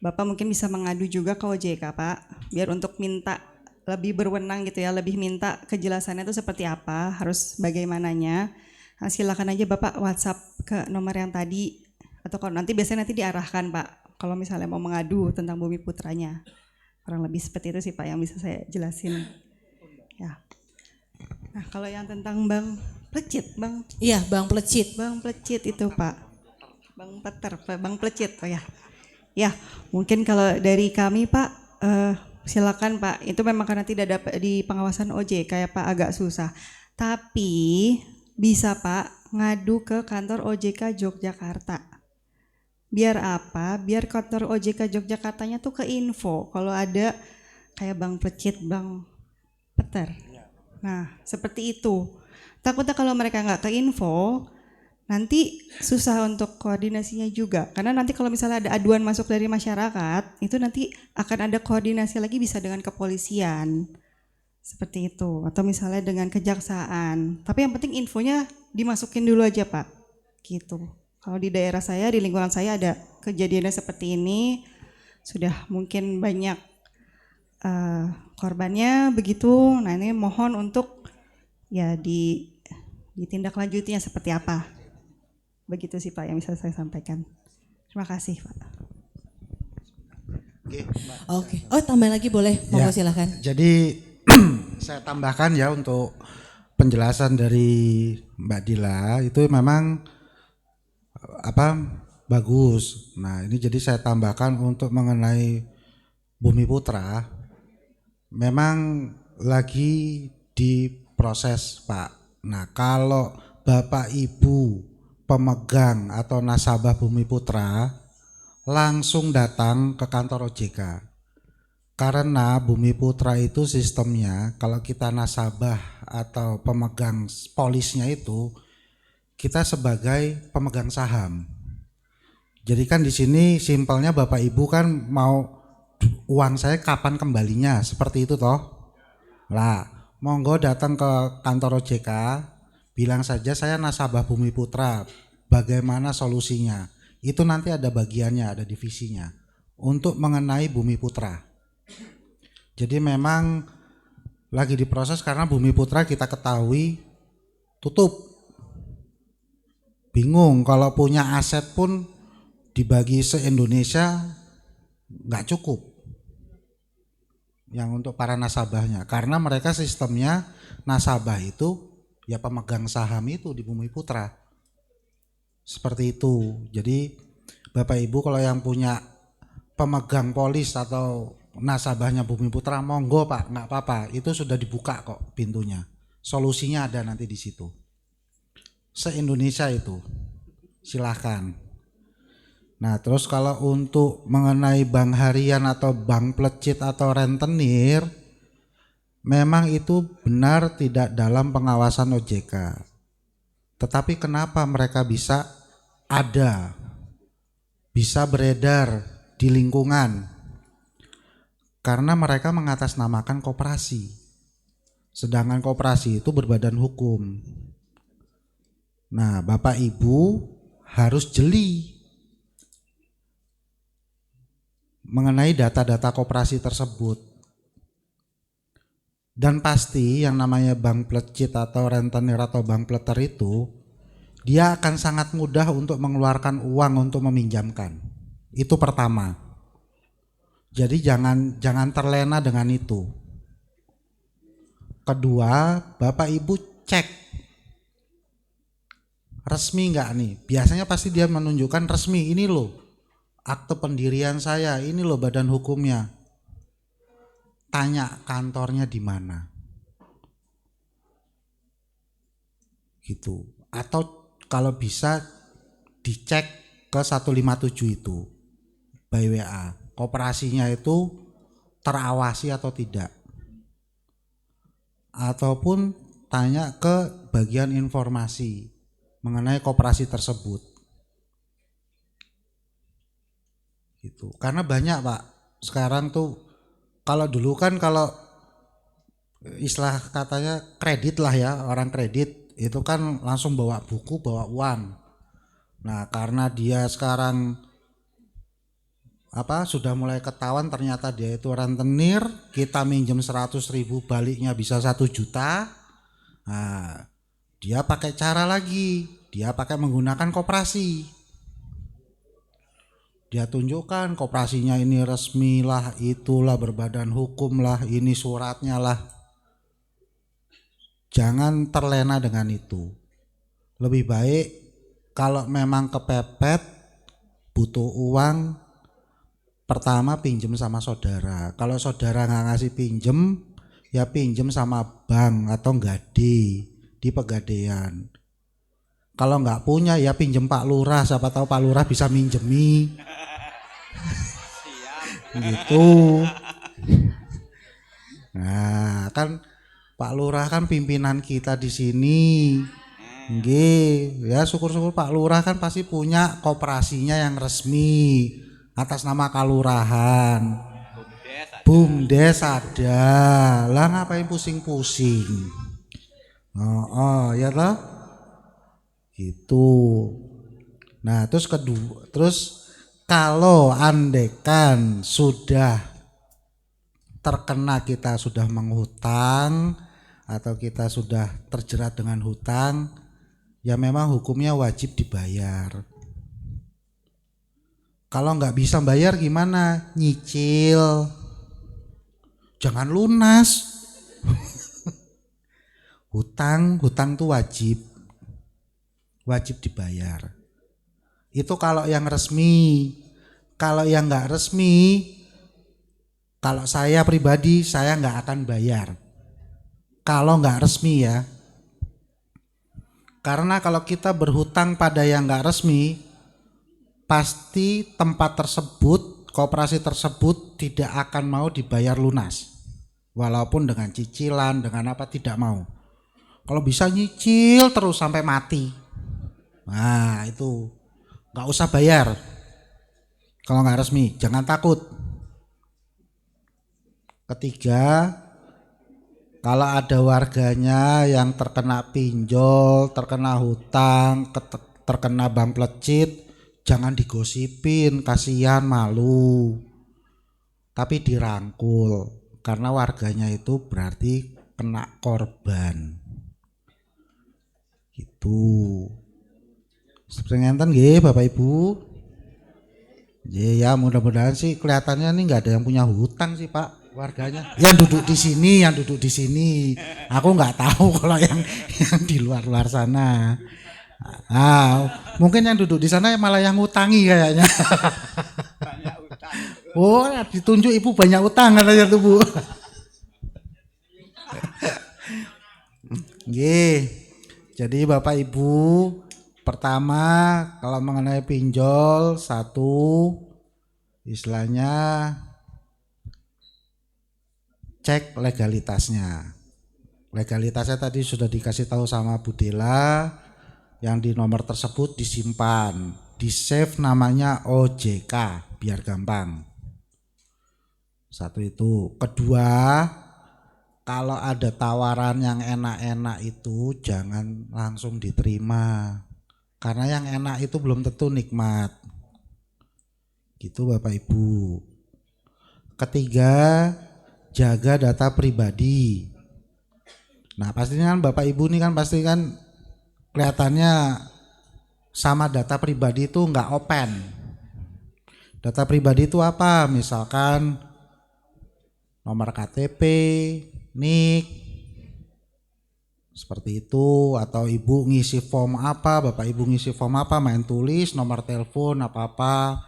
Bapak mungkin bisa mengadu juga ke OJK Pak, biar untuk minta lebih berwenang gitu ya, lebih minta kejelasannya itu seperti apa, harus bagaimananya. Nah, silakan aja Bapak WhatsApp ke nomor yang tadi, atau kalau nanti biasanya nanti diarahkan Pak, kalau misalnya mau mengadu tentang Bumi Putranya. Kurang lebih seperti itu sih Pak yang bisa saya jelasin. Ya. Nah kalau yang tentang Bank Plecit, Bang. Iya, Bank Plecit. Bank Plecit itu Pak. Bank Plecit, oh ya. Ya, mungkin kalau dari kami Pak, silakan Pak. Itu memang karena tidak dapat di pengawasan OJK ya Pak, agak susah. Tapi bisa Pak ngadu ke kantor OJK Yogyakarta. Biar apa? Biar kantor OJK Yogyakartanya tuh ke info kalau ada kayak Bank Plecit, Bank Peter. Nah, seperti itu. Takutnya kalau mereka nggak ke info, nanti susah untuk koordinasinya juga. Karena nanti kalau misalnya ada aduan masuk dari masyarakat, itu nanti akan ada koordinasi lagi bisa dengan kepolisian. Seperti itu. Atau misalnya dengan kejaksaan. Tapi yang penting infonya dimasukin dulu aja Pak. Gitu. Kalau di daerah saya, di lingkungan saya ada kejadiannya seperti ini, sudah mungkin banyak korbannya begitu. Nah ini mohon untuk ya ditindaklanjutinya seperti apa. Begitu sih Pak yang bisa saya sampaikan. Terima kasih Pak. Oke. Oh tambah lagi boleh, monggo Ya, silakan. Jadi saya tambahkan ya untuk penjelasan dari Mbak Dila itu memang bagus. Nah, ini jadi saya tambahkan untuk mengenai Bumi Putra, memang lagi diproses, Pak. Nah, kalau Bapak Ibu pemegang atau nasabah Bumi Putra langsung datang ke kantor OJK. Karena Bumi Putra itu sistemnya, kalau kita nasabah atau pemegang polisnya itu, kita sebagai pemegang saham. Jadi kan di sini simpelnya Bapak Ibu kan mau uang saya kapan kembalinya, seperti itu toh. Lah, monggo datang ke kantor OJK, bilang saja saya nasabah Bumi Putra, bagaimana solusinya. Itu nanti ada bagiannya, ada divisinya untuk mengenai Bumi Putra. Jadi memang lagi diproses karena Bumi Putra kita ketahui tutup. Bingung kalau punya aset pun dibagi se-Indonesia nggak cukup yang untuk para nasabahnya, karena mereka sistemnya nasabah itu ya pemegang saham itu di Bumi Putra. Seperti itu. Jadi Bapak Ibu kalau yang punya pemegang polis atau nasabahnya Bumi Putra, monggo Pak, nggak apa-apa, itu sudah dibuka kok pintunya. Solusinya ada nanti di situ. Se-Indonesia itu, silahkan. Nah, terus kalau untuk mengenai bank harian atau bank plecit atau rentenir, memang itu benar tidak dalam pengawasan OJK. Tetapi kenapa mereka bisa ada, bisa beredar di lingkungan? Karena mereka mengatasnamakan koperasi. Sedangkan koperasi itu berbadan hukum. Nah, Bapak Ibu harus jeli mengenai data-data koperasi tersebut. Dan pasti yang namanya bank plecit atau rentenir atau bank pleter itu, dia akan sangat mudah untuk mengeluarkan uang untuk meminjamkan. Itu pertama. Jadi jangan terlena dengan itu. Kedua, Bapak Ibu cek resmi enggak nih. Biasanya pasti dia menunjukkan resmi, ini loh akte pendirian saya, ini loh badan hukumnya. Tanya kantornya di mana. Gitu. Atau kalau bisa dicek ke 157 itu by WA. Koperasinya itu terawasi atau tidak, ataupun tanya ke bagian informasi mengenai koperasi tersebut. Gitu. Karena banyak Pak, sekarang tuh kalau dulu kan kalau istilah katanya kredit lah ya, orang kredit itu kan langsung bawa buku, bawa uang. Nah, karena dia sekarang sudah mulai ketahuan ternyata dia itu rentenir, kita minjem 100.000 baliknya bisa 1 juta. Nah, dia pakai cara lagi, dia pakai menggunakan koperasi. Dia tunjukkan koperasinya ini resmi lah, itulah berbadan hukum lah, ini suratnya lah. Jangan terlena dengan itu. Lebih baik kalau memang kepepet butuh uang, pertama pinjem sama saudara. Kalau saudara nggak ngasih pinjem, ya pinjem sama bank atau gade di Pegadaian. Kalau nggak punya ya pinjem Pak Lurah, siapa tahu Pak Lurah bisa minjemi. Gitu. Nah, kan Pak Lurah kan pimpinan kita di sini. Nggih, ya syukur-syukur Pak Lurah kan pasti punya koperasinya yang resmi atas nama kalurahan. BUMDes ada. Lah ngapain pusing-pusing? Ya toh? Gitu. Nah, terus kalau andekan sudah terkena, kita sudah menghutang atau kita sudah terjerat dengan hutang, ya memang hukumnya wajib dibayar. Kalau nggak bisa bayar gimana? Nyicil, jangan lunas. hutang tuh wajib dibayar. Itu kalau yang resmi. Kalau yang nggak resmi, kalau saya pribadi saya nggak akan bayar. Kalau nggak resmi ya. Karena kalau kita berhutang pada yang nggak resmi, pasti tempat tersebut, koperasi tersebut tidak akan mau dibayar lunas. Walaupun dengan cicilan, dengan apa, tidak mau. Kalau bisa nyicil terus sampai mati, nah itu nggak usah bayar. Kalau nggak resmi, jangan takut. Ketiga, kalau ada warganya yang terkena pinjol, terkena hutang, terkena bank plecit, jangan digosipin, kasihan, malu. Tapi dirangkul, karena warganya itu berarti kena korban. Gitu. Seperti ngenten nggih Bapak Ibu. Ya mudah-mudahan sih kelihatannya nih nggak ada yang punya hutang sih Pak warganya. Yang duduk di sini. Aku nggak tahu kalau yang di luar sana. Mungkin yang duduk di sana malah yang ngutangi kayaknya. Oh, ditunjuk ibu banyak utang katanya tuh Bu. Nggih. Jadi Bapak Ibu, pertama kalau mengenai pinjol, satu istilahnya cek legalitasnya. Legalitasnya tadi sudah dikasih tahu sama Bu Dela, yang di nomor tersebut disimpan, di save namanya OJK biar gampang. Satu itu. Kedua, kalau ada tawaran yang enak-enak itu jangan langsung diterima. Karena yang enak itu belum tentu nikmat. Gitu Bapak Ibu. Ketiga, jaga data pribadi. Nah pastinya kan Bapak Ibu ini kan pasti kan kelihatannya sama data pribadi itu nggak open. Data pribadi itu apa? Misalkan nomor KTP, NIK, seperti itu, atau ibu ngisi form apa, bapak ibu ngisi form apa, main tulis, nomor telepon apa-apa.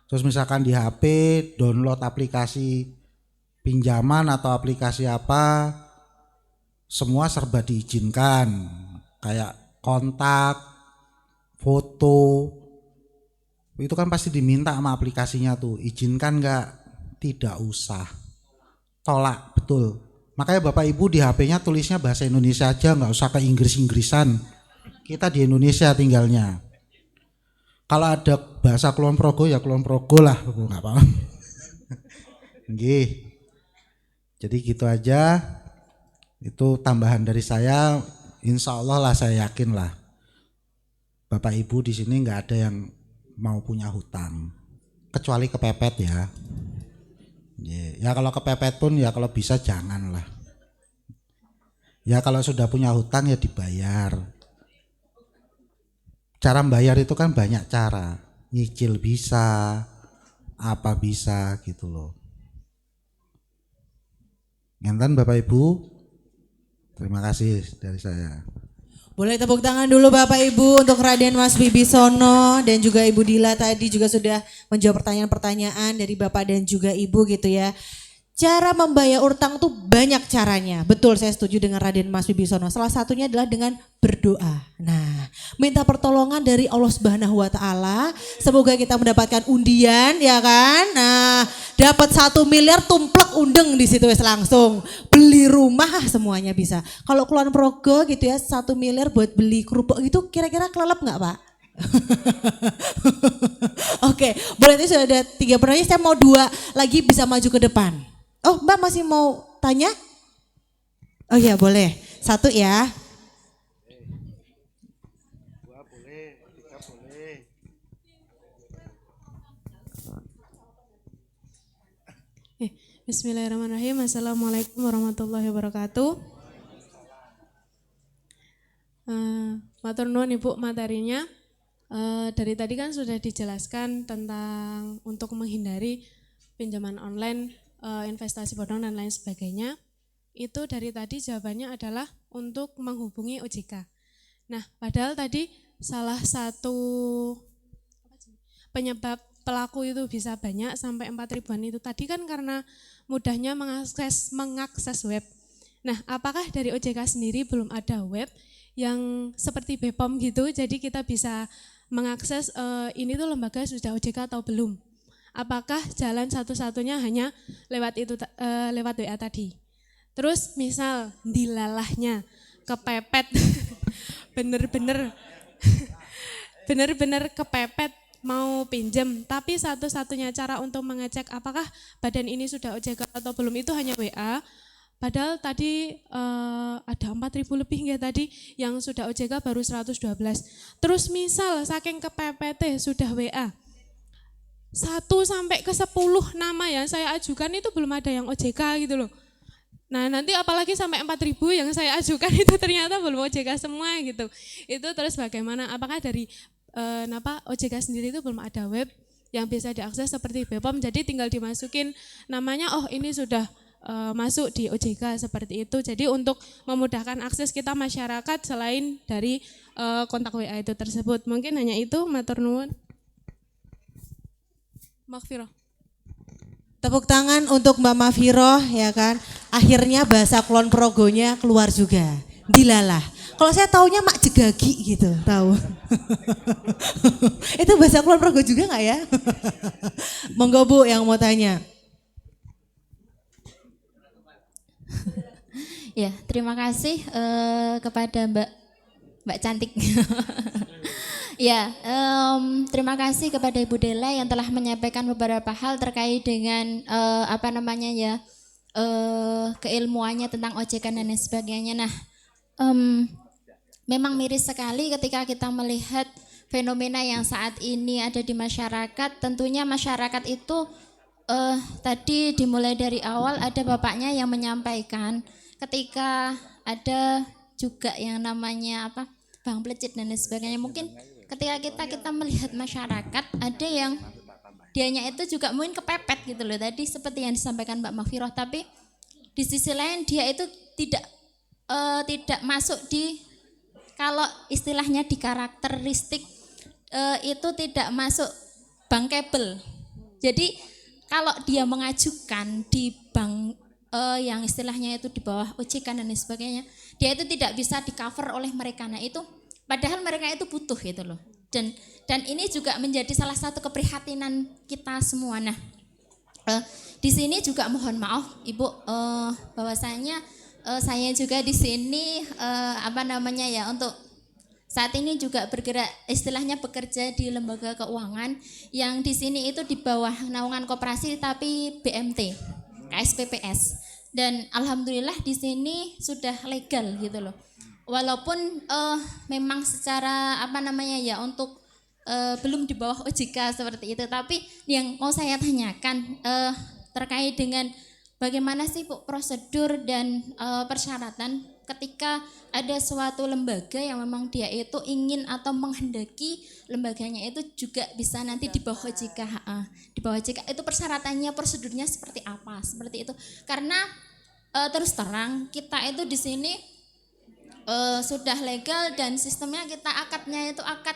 Terus misalkan di HP download aplikasi pinjaman atau aplikasi apa, semua serba diizinkan, kayak kontak, foto, itu kan pasti diminta sama aplikasinya tuh, izinkan nggak? Tidak usah, tolak, betul. Makanya Bapak Ibu di HP-nya tulisnya bahasa Indonesia aja, nggak usah ke Inggris-Inggrisan. Kita di Indonesia tinggalnya. Kalau ada bahasa Kulon Progo ya Kulon Progo lah, nggak apa-apa. Nggih. Jadi gitu aja. Itu tambahan dari saya. Insya Allah lah, saya yakin lah. Bapak Ibu di sini nggak ada yang mau punya hutang, kecuali kepepet ya. Ya kalau kepepet pun ya kalau bisa janganlah. Ya kalau sudah punya hutang ya dibayar. Cara membayar itu kan banyak cara. Nyicil bisa, apa bisa gitu loh. Ngenten Bapak Ibu. Terima kasih dari saya. Boleh tepuk tangan dulu Bapak Ibu untuk Raden Mas Wibisono dan juga Ibu Dila tadi juga sudah menjawab pertanyaan-pertanyaan dari Bapak dan juga Ibu gitu ya. Cara membayar utang tuh banyak caranya. Betul, saya setuju dengan Raden Mas Wibisono. Salah satunya adalah dengan berdoa. Nah, minta pertolongan dari Allah Subhanahu wa taala. Semoga kita mendapatkan undian ya kan. Nah, dapat 1 miliar tumplek undeng di situ wes langsung. Beli rumah semuanya bisa. Kalau Kulon Progo gitu ya 1 miliar buat beli kerupuk gitu kira-kira kelelep enggak, Pak? Oke, berarti sudah ada 3 pertanyaan, saya mau 2 lagi bisa maju ke depan. Oh Mbak masih mau tanya? Oh iya boleh, 1 ya. 2 boleh, 3 boleh. Bismillahirrahmanirrahim. Assalamualaikum warahmatullahi wabarakatuh. Matur nuwun Ibu materinya. Dari tadi kan sudah dijelaskan tentang untuk menghindari pinjaman online, investasi bodong dan lain sebagainya. Itu dari tadi jawabannya adalah untuk menghubungi OJK. Nah, padahal tadi salah satu penyebab pelaku itu bisa banyak sampai 4 ribuan itu tadi kan karena mudahnya mengakses web. Nah, apakah dari OJK sendiri belum ada web yang seperti BPOM gitu, jadi kita bisa mengakses ini tuh lembaga sudah OJK atau belum? Apakah jalan satu-satunya hanya lewat lewat WA tadi? Terus misal dilalahnya kepepet, bener-bener kepepet mau pinjem, tapi satu-satunya cara untuk mengecek apakah badan ini sudah OJK atau belum itu hanya WA. Padahal tadi ada 4.000 lebih ya tadi yang sudah OJK baru 112. Terus misal saking kepepet sudah WA 1 sampai ke 10 nama yang saya ajukan itu belum ada yang OJK gitu loh. Nah nanti apalagi sampai 4.000 yang saya ajukan itu ternyata belum OJK semua gitu. Itu terus bagaimana? Apakah dari OJK sendiri itu belum ada web yang bisa diakses seperti BPOM, jadi tinggal dimasukin namanya, oh ini sudah masuk di OJK seperti itu. Jadi untuk memudahkan akses kita masyarakat selain dari kontak WA itu tersebut. Mungkin hanya itu, matur nuwun. Makfirah. Tepuk tangan untuk Mbak Mafiroh ya kan. Akhirnya bahasa Kulon Progonya keluar juga. Dilalah. Kalau saya taunya mak jegagi gitu, tahu. Itu bahasa Kulon Progo juga nggak ya? Monggo Bu yang mau tanya. Ya, terima kasih kepada Mbak Cantik. Ya, terima kasih kepada Ibu Dela yang telah menyampaikan beberapa hal terkait dengan keilmuannya tentang OJK dan lain sebagainya. Nah, memang miris sekali ketika kita melihat fenomena yang saat ini ada di masyarakat. Tentunya masyarakat itu tadi dimulai dari awal ada bapaknya yang menyampaikan ketika ada juga yang namanya bang pelecit dan lain sebagainya. Mungkin ketika kita melihat masyarakat ada yang dianya itu juga mungkin kepepet gitu loh. Tadi seperti yang disampaikan Mbak Mafiroh, tapi di sisi lain dia itu tidak masuk di, kalau istilahnya di karakteristik itu tidak masuk bankable. Jadi kalau dia mengajukan di bank yang istilahnya itu di bawah OJK dan lain sebagainya, dia itu tidak bisa di cover oleh mereka. Nah itu padahal mereka itu butuh gitu loh. Dan ini juga menjadi salah satu keprihatinan kita semua. Nah, di sini juga mohon maaf Ibu, bahwasanya saya juga di sini untuk saat ini juga bergerak istilahnya bekerja di lembaga keuangan yang di sini itu di bawah naungan koperasi tapi BMT, KSPPS. Dan alhamdulillah di sini sudah legal gitu loh. Walaupun memang secara untuk belum di bawah OJK seperti itu, tapi yang mau saya tanyakan terkait dengan bagaimana sih Bu prosedur dan persyaratan ketika ada suatu lembaga yang memang dia itu ingin atau menghendaki lembaganya itu juga bisa nanti di bawah OJK. Di bawah OJK itu persyaratannya, prosedurnya seperti apa? Seperti itu. Karena terus terang kita itu di sini sudah legal dan sistemnya kita akadnya itu akad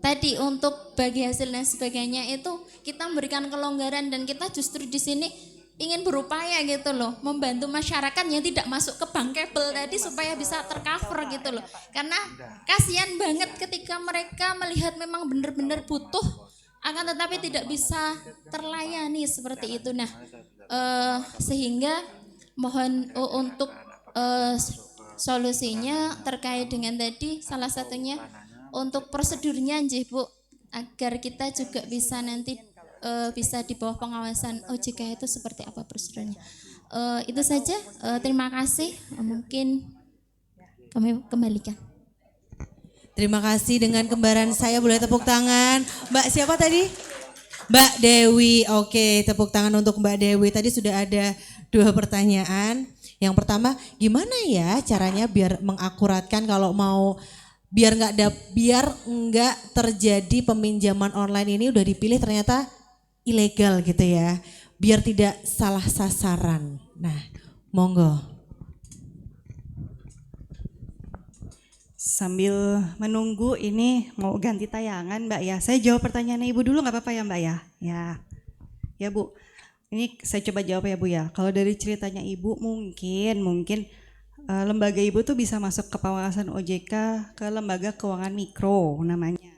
tadi untuk bagi hasil dan sebagainya itu kita memberikan kelonggaran dan kita justru di sini ingin berupaya gitu loh membantu masyarakat yang tidak masuk ke bankable tadi supaya bisa tercover gitu loh. Karena kasihan banget ketika mereka melihat memang benar-benar butuh akan tetapi tidak bisa terlayani seperti itu. Nah, sehingga mohon untuk solusinya terkait dengan tadi salah satunya untuk prosedurnya nggih Bu, agar kita juga bisa nanti bisa di bawah pengawasan OJK itu seperti apa prosedurnya. Itu saja, terima kasih, mungkin kami kembalikan. Terima kasih, dengan kembaran saya boleh tepuk tangan. Mbak siapa tadi? Mbak Dewi. Oke, tepuk tangan untuk Mbak Dewi. Tadi sudah ada 2 pertanyaan. Yang pertama, gimana ya caranya biar mengakuratkan kalau mau biar nggak terjadi peminjaman online ini udah dipilih ternyata ilegal gitu ya, biar tidak salah sasaran. Nah, Monggo. Sambil menunggu ini mau ganti tayangan Mbak ya. Saya jawab pertanyaan Ibu dulu nggak apa-apa ya Mbak ya? Ya Bu. Ini saya coba jawab ya Bu ya. Kalau dari ceritanya Ibu mungkin lembaga Ibu tuh bisa masuk ke pengawasan OJK ke lembaga keuangan mikro namanya.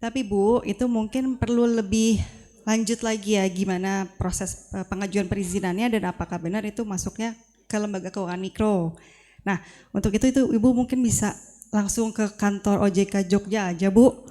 Tapi Bu, itu mungkin perlu lebih lanjut lagi ya gimana proses pengajuan perizinannya dan apakah benar itu masuknya ke lembaga keuangan mikro. Nah, untuk itu Ibu mungkin bisa langsung ke kantor OJK Jogja aja Bu.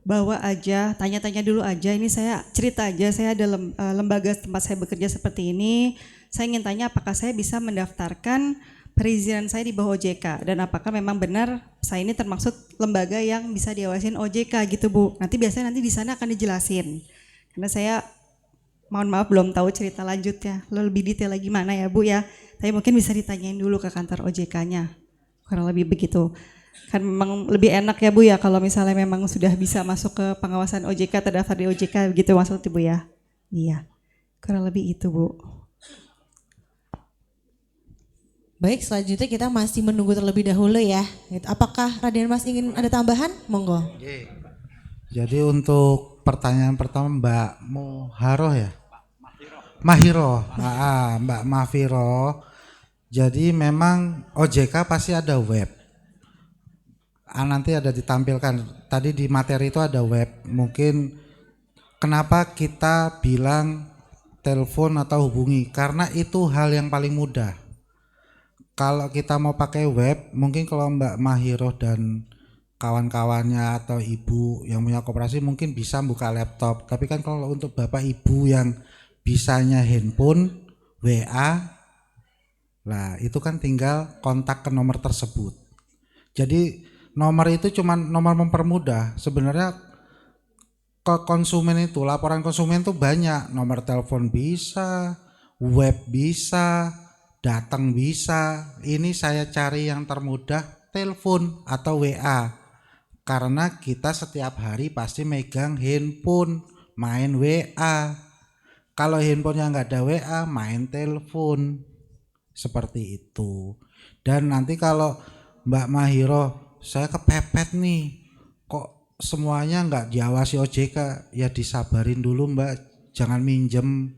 Bawa aja, tanya-tanya dulu aja. Ini saya cerita aja, saya ada lembaga tempat saya bekerja seperti ini. Saya ingin tanya apakah saya bisa mendaftarkan perizinan saya di bawah OJK dan apakah memang benar saya ini termaksud lembaga yang bisa diawasin OJK gitu Bu. Nanti biasanya di sana akan dijelasin. Karena saya mohon maaf belum tahu cerita lanjutnya. Lebih detail lagi mana ya Bu ya. Tapi mungkin bisa ditanyain dulu ke kantor OJK-nya. Kurang lebih begitu. Kan memang lebih enak ya Bu ya kalau misalnya memang sudah bisa masuk ke pengawasan OJK, terdaftar di OJK begitu maksudnya Bu ya. Iya. Kurang lebih itu Bu. Baik, selanjutnya kita masih menunggu terlebih dahulu ya. Apakah Raden Mas ingin ada tambahan? Monggo. Jadi untuk pertanyaan pertama Mbak Muharoh ya? Mahiro. Mbak Mafiro. Jadi memang OJK pasti ada web. Nanti ada ditampilkan. Tadi di materi itu ada web. Mungkin kenapa kita bilang telepon atau hubungi? Karena itu hal yang paling mudah. Kalau kita mau pakai web, mungkin kalau Mbak Mahiro dan kawan-kawannya atau ibu yang punya koperasi mungkin bisa buka laptop. Tapi kan kalau untuk bapak ibu yang bisanya handphone, WA, lah itu kan tinggal kontak ke nomor tersebut. Jadi nomor itu cuma nomor mempermudah. Sebenarnya ke konsumen itu, laporan konsumen itu banyak. Nomor telepon bisa, web bisa, datang bisa. Ini saya cari yang termudah, telepon atau WA. Karena kita setiap hari pasti megang handphone, main WA. Kalau handphonenya nggak ada WA, main telepon. Seperti itu. Dan nanti kalau Mbak Mahiro, saya kepepet nih, kok semuanya nggak diawasi OJK, ya disabarin dulu Mbak, jangan minjem.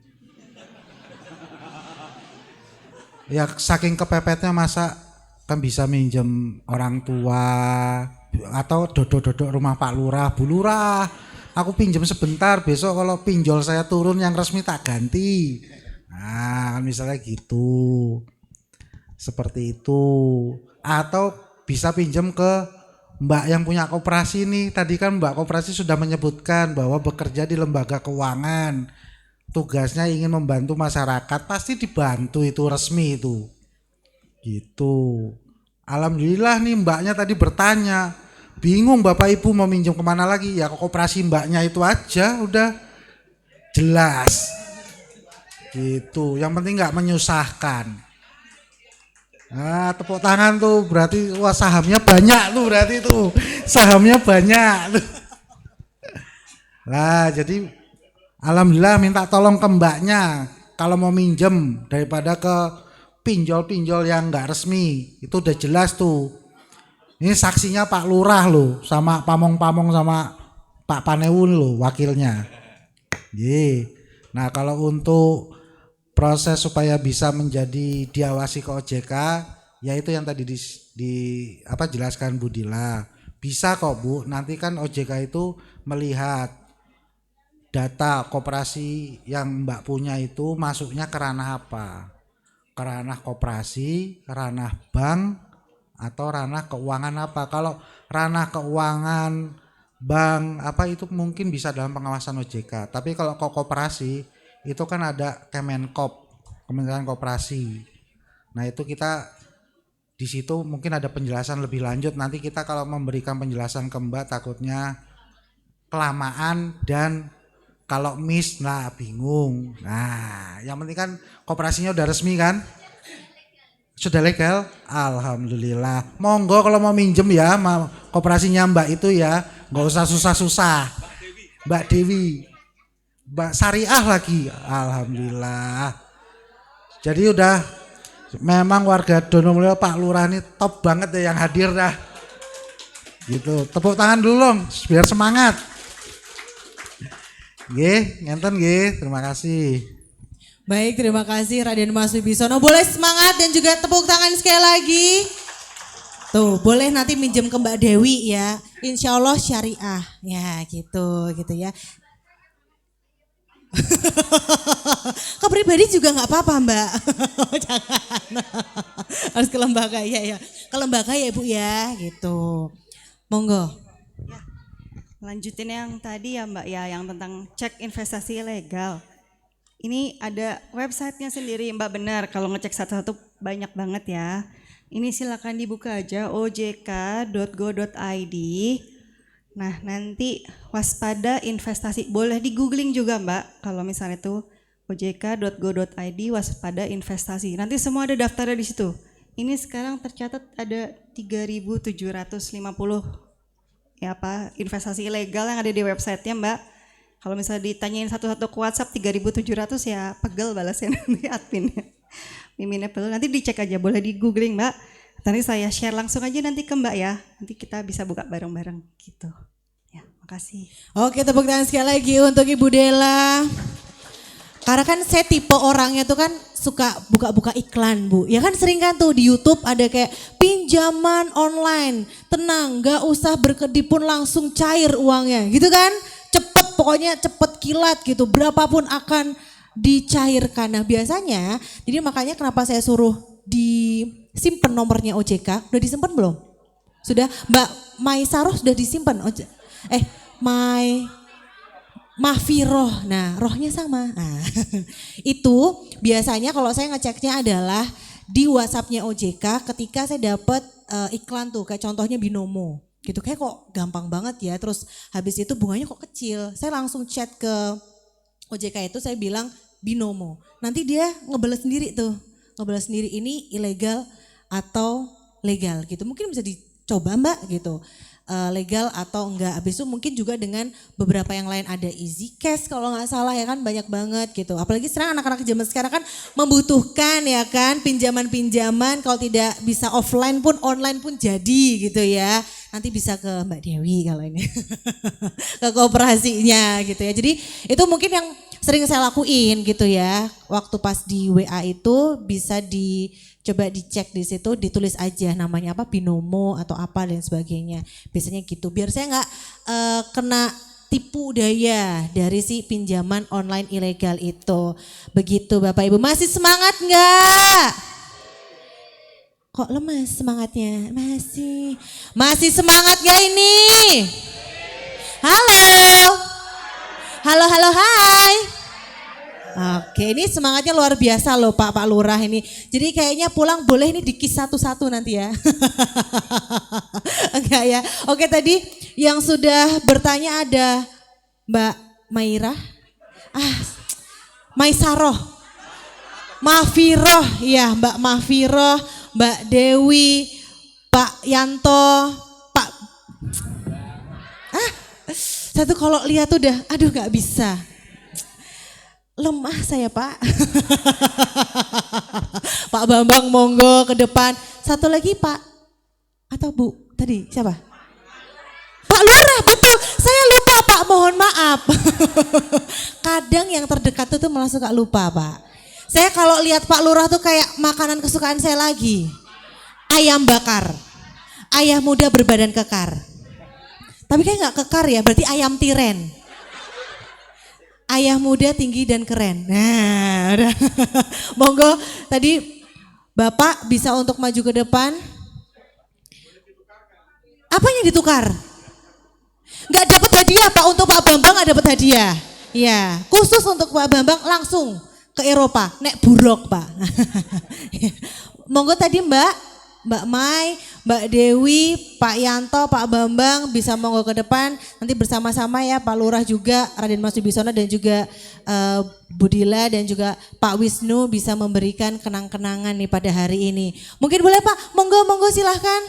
Ya saking kepepetnya masa kan bisa minjem orang tua atau dodok-dodok rumah Pak Lurah, Bu Lurah, aku pinjem sebentar, besok kalau pinjol saya turun yang resmi tak ganti. Nah misalnya gitu, seperti itu. Atau bisa pinjem ke Mbak yang punya koperasi nih. Tadi kan Mbak koperasi sudah menyebutkan bahwa bekerja di lembaga keuangan, tugasnya ingin membantu masyarakat, pasti dibantu itu resmi itu. Gitu. Alhamdulillah nih mbaknya tadi bertanya, bingung bapak ibu mau minjem kemana lagi, ya ke koperasi mbaknya itu aja udah jelas. Gitu. Yang penting nggak menyusahkan. Nah, tepuk tangan tuh berarti wah sahamnya banyak tuh, berarti tuh sahamnya banyak tuh. Lah jadi alhamdulillah minta tolong ke mbaknya kalau mau minjem daripada ke pinjol-pinjol yang nggak resmi, itu udah jelas tuh. Ini saksinya Pak Lurah loh, sama pamong-pamong sama Pak Panewun loh wakilnya. Nah kalau untuk proses supaya bisa menjadi diawasi ke OJK, yaitu yang tadi jelaskan Bu Dila. Bisa kok Bu, nanti kan OJK itu melihat data koperasi yang Mbak punya itu masuknya ke ranah apa? Ke ranah koperasi, ke ranah bank, atau ranah keuangan apa? Kalau ranah keuangan bank apa itu mungkin bisa dalam pengawasan OJK. Tapi kalau koperasi itu kan ada Kemenkop, Kementerian Koperasi. Nah itu kita di situ mungkin ada penjelasan lebih lanjut. Nanti kita kalau memberikan penjelasan ke Mbak takutnya kelamaan dan kalau miss nah bingung. Nah yang penting kan koperasinya udah resmi kan? Sudah legal? Alhamdulillah. Monggo kalau mau minjem ya koperasinya Mbak itu ya, nggak usah susah-susah. Mbak Dewi, Mbak Syariah lagi. Alhamdulillah. Jadi udah memang warga Donomulyo Pak Lurah ini top banget ya yang hadir dah. Gitu. Tepuk tangan dulu dong biar semangat. Nggih, ngenten nggih. Terima kasih. Baik, terima kasih Raden Mas Wibisono. Boleh semangat dan juga tepuk tangan sekali lagi. Tuh, boleh nanti minjem ke Mbak Dewi ya. Insya Allah syariah. Ya gitu ya. Ke pribadi juga nggak apa-apa Mbak. Jangan. Harus ke lembaga ya. Ke lembaga ya Ibu ya gitu. Monggo. Lanjutin yang tadi ya Mbak ya, yang tentang cek investasi ilegal. Ini ada websitenya sendiri Mbak, benar. Kalau ngecek satu-satu banyak banget ya. Ini silakan dibuka aja ojk.go.id. Nah nanti waspada investasi, boleh di googling juga Mbak. Kalau misalnya itu ojk.go.id waspada investasi. Nanti semua ada daftarnya di situ. Ini sekarang tercatat ada 3.750 ya apa investasi ilegal yang ada di websitenya Mbak. Kalau misalnya ditanyain satu-satu ke WhatsApp 3.700 ya pegel balasnya nanti adminnya. Miminnya pegel, nanti dicek aja, boleh di googling Mbak. Nanti saya share langsung aja nanti ke Mbak ya. Nanti kita bisa buka bareng-bareng gitu. Ya, makasih. Oke, tepuk tangan sekali lagi untuk Ibu Dela. Karena kan saya tipe orangnya tuh kan suka buka-buka iklan Bu. Ya kan sering kan tuh di YouTube ada kayak pinjaman online. Tenang, gak usah berkedip pun langsung cair uangnya gitu kan. Cepet, pokoknya cepet kilat gitu. Berapapun akan dicairkan. Nah biasanya, jadi makanya kenapa saya suruh disimpan nomornya OJK. Udah disimpan belum? Sudah? Mbak Mai Saroh sudah disimpan? Mahfiroh, nah rohnya sama. Nah, itu biasanya kalau saya ngeceknya adalah di WhatsAppnya OJK ketika saya dapat iklan tuh kayak contohnya Binomo gitu, kayak kok gampang banget ya, terus habis itu bunganya kok kecil. Saya langsung chat ke OJK itu, saya bilang Binomo, nanti dia ngebales sendiri tuh, ngebales sendiri ini ilegal atau legal gitu. Mungkin bisa dicoba Mbak gitu. Legal atau enggak. Habis itu mungkin juga dengan beberapa yang lain, ada Easy Cash kalau nggak salah ya kan, banyak banget gitu. Apalagi sekarang anak-anak zaman sekarang kan membutuhkan ya kan pinjaman-pinjaman, kalau tidak bisa offline pun online pun jadi gitu ya. Nanti bisa ke Mbak Dewi kalau ini ke kooperasinya gitu ya. Jadi itu mungkin yang sering saya lakuin gitu ya. Waktu pas di WA itu bisa coba dicek di situ, ditulis aja namanya apa, Binomo atau apa dan sebagainya. Biasanya gitu, biar saya nggak kena tipu daya dari si pinjaman online ilegal itu. Begitu Bapak Ibu, masih semangat nggak? Kok lemas semangatnya? Masih semangat nggak ini? Halo, hai. Oke, ini semangatnya luar biasa loh Pak Lurah ini. Jadi kayaknya pulang boleh ini dikis satu-satu nanti ya. Enggak ya. Oke, tadi yang sudah bertanya ada Mbak Mairah. Maisaroh. Mahfiroh, iya Mbak Mahfiroh, Mbak Dewi, Pak Yanto, Pak. Satu kalau lihat udah, aduh nggak bisa. Lemah saya Pak. Pak Bambang monggo ke depan. Satu lagi Pak atau Bu tadi siapa? Pak Lurah, betul. Saya lupa Pak, mohon maaf. Kadang yang terdekat itu malah suka lupa Pak. Saya kalau lihat Pak Lurah tuh kayak makanan kesukaan saya lagi. Ayam bakar. Ayam muda berbadan kekar. Tapi kayak nggak kekar ya, berarti ayam tiren. Ayah muda tinggi dan keren. Nah, udah. Monggo tadi Bapak bisa untuk maju ke depan. Apanya ditukar? Nggak dapat hadiah Pak, untuk Pak Bambang nggak dapat hadiah. Ya, khusus untuk Pak Bambang langsung ke Eropa, nek buruk Pak. Monggo tadi Mbak Mai, Mbak Dewi, Pak Yanto, Pak Bambang bisa monggo ke depan. Nanti bersama-sama ya Pak Lurah juga, Raden Mas Wibisono dan juga Budila dan juga Pak Wisnu bisa memberikan kenang-kenangan nih pada hari ini. Mungkin boleh Pak, monggo silahkan.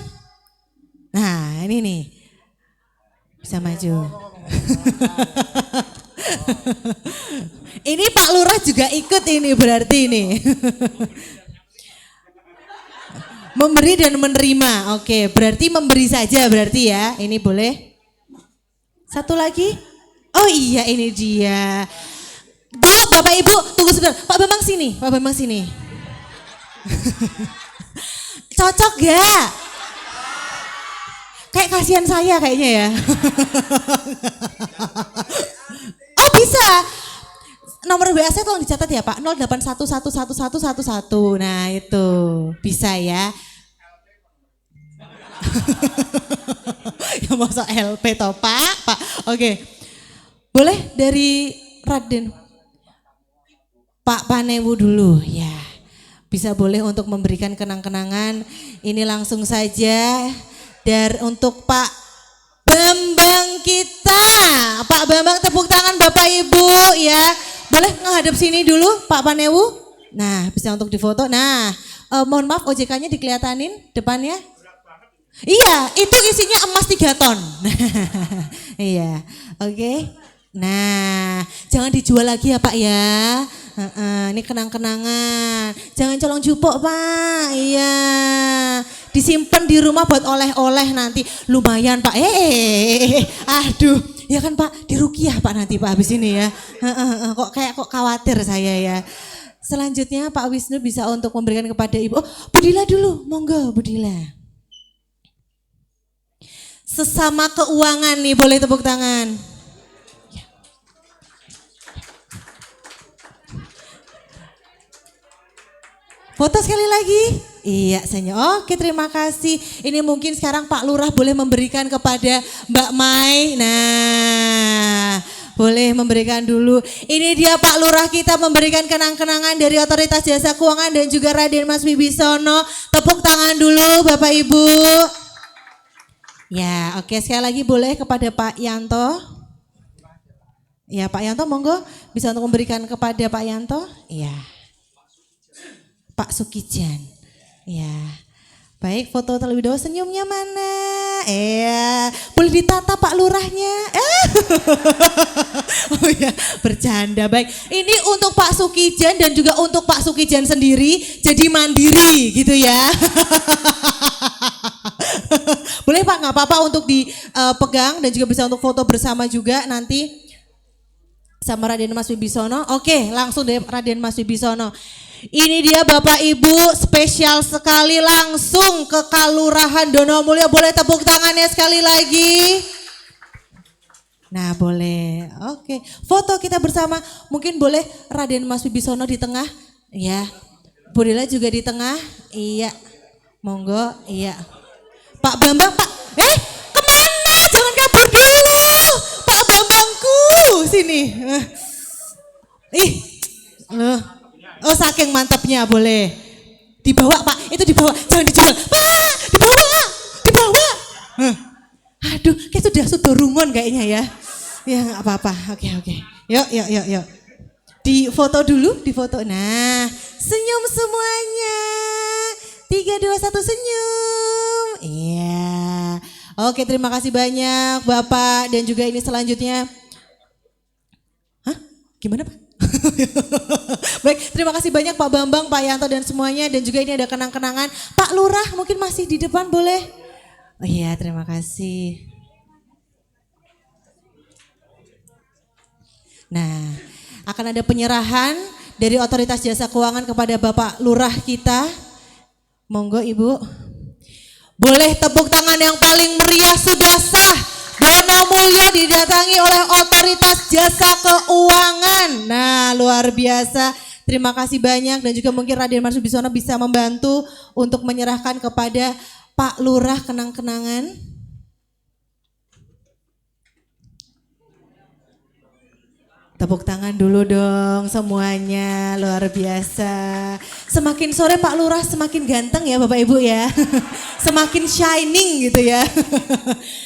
Nah ini nih, bisa maju. Ini Pak Lurah juga ikut ini berarti ini. Memberi dan menerima. Oke, berarti memberi saja berarti ya. Ini boleh. Satu lagi. Oh iya, ini dia. Bu, Bapak Ibu, tunggu sebentar. Pak Bambang sini, Pak Bambang sini. Cocok gak? Kayak kasihan saya kayaknya ya. Oh bisa. Nomor WA saya tolong dicatat ya Pak. 0811111111. Nah itu bisa ya. Ya masa LP toh Pak. Oke. Boleh dari Raden. Pak Panewu dulu ya. Bisa boleh untuk memberikan kenang-kenangan. Ini langsung saja. Dan untuk Pak Bambang kita. Pak Bambang tepuk tangan Bapak Ibu ya. Boleh menghadap sini dulu Pak Panewu. Nah bisa untuk difoto. Nah mohon maaf OJK-nya dikelihatanin depannya. Iya itu isinya emas 3 ton. Iya oke. Nah jangan dijual lagi ya Pak ya. Ini kenang-kenangan. Jangan colong jupuk Pak. Iya. Disimpan di rumah buat oleh-oleh nanti. Lumayan Pak. Aduh. Ya kan Pak, dirukiah Pak nanti Pak habis ini ya. Kok khawatir saya ya. Selanjutnya Pak Wisnu bisa untuk memberikan kepada Ibu. Oh, Budila dulu. Monggo Budila. Sesama keuangan nih, boleh tepuk tangan. Foto sekali lagi? Iya, senyum. Oke, terima kasih. Ini mungkin sekarang Pak Lurah boleh memberikan kepada Mbak Mai. Nah, boleh memberikan dulu. Ini dia Pak Lurah kita memberikan kenang-kenangan dari Otoritas Jasa Keuangan dan juga Raden Mas Wibisono. Tepuk tangan dulu Bapak Ibu. Ya, oke sekali lagi boleh kepada Pak Yanto. Ya, Pak Yanto monggo bisa untuk memberikan kepada Pak Yanto. Iya. Pak Sukijan, ya. Baik, foto terlebih dahulu. Senyumnya mana? Boleh ditata Pak Lurahnya. Oh ya, bercanda. Baik, ini untuk Pak Sukijan dan juga untuk Pak Sukijan sendiri, jadi mandiri gitu ya. Boleh Pak, nggak apa-apa untuk dipegang dan juga bisa untuk foto bersama juga nanti sama Raden Mas Wibisono. Oke, langsung dari Raden Mas Wibisono. Ini dia Bapak Ibu spesial sekali langsung ke Kalurahan Donomulyo. Boleh tepuk tangannya sekali lagi. Nah boleh. Oke. Foto kita bersama. Mungkin boleh Raden Mas Wibisono di tengah. Ya. Budila juga di tengah. Iya. Monggo. Iya. Pak Bambang Pak. Kemana? Jangan kabur dulu. Pak Bambangku. Sini. Oh saking mantapnya boleh. Dibawa Pak, itu dibawa, jangan dijual. Pak, dibawa. Aduh, kayak sudah rungon kayaknya ya. Ya nggak apa-apa, oke. Yuk. Di foto dulu, di foto. Nah, senyum semuanya. 3, 2, 1 senyum. Iya. Oke, terima kasih banyak Bapak dan juga ini selanjutnya. Hah? Gimana Pak? Baik, terima kasih banyak Pak Bambang, Pak Yanto dan semuanya. Dan juga ini ada kenang-kenangan. Pak Lurah mungkin masih di depan boleh? Oh iya, terima kasih. Nah, akan ada penyerahan dari Otoritas Jasa Keuangan kepada Bapak Lurah kita. Monggo Ibu. Boleh tepuk tangan yang paling meriah sudah sah. Donomulyo didatangi oleh Otoritas Jasa Keuangan. Nah luar biasa. Terima kasih banyak dan juga mungkin Raden Mas Wibisono bisa membantu untuk menyerahkan kepada Pak Lurah kenang-kenangan. Tepuk tangan dulu dong semuanya, luar biasa. Semakin sore Pak Lurah semakin ganteng ya Bapak Ibu ya. Semakin shining gitu ya.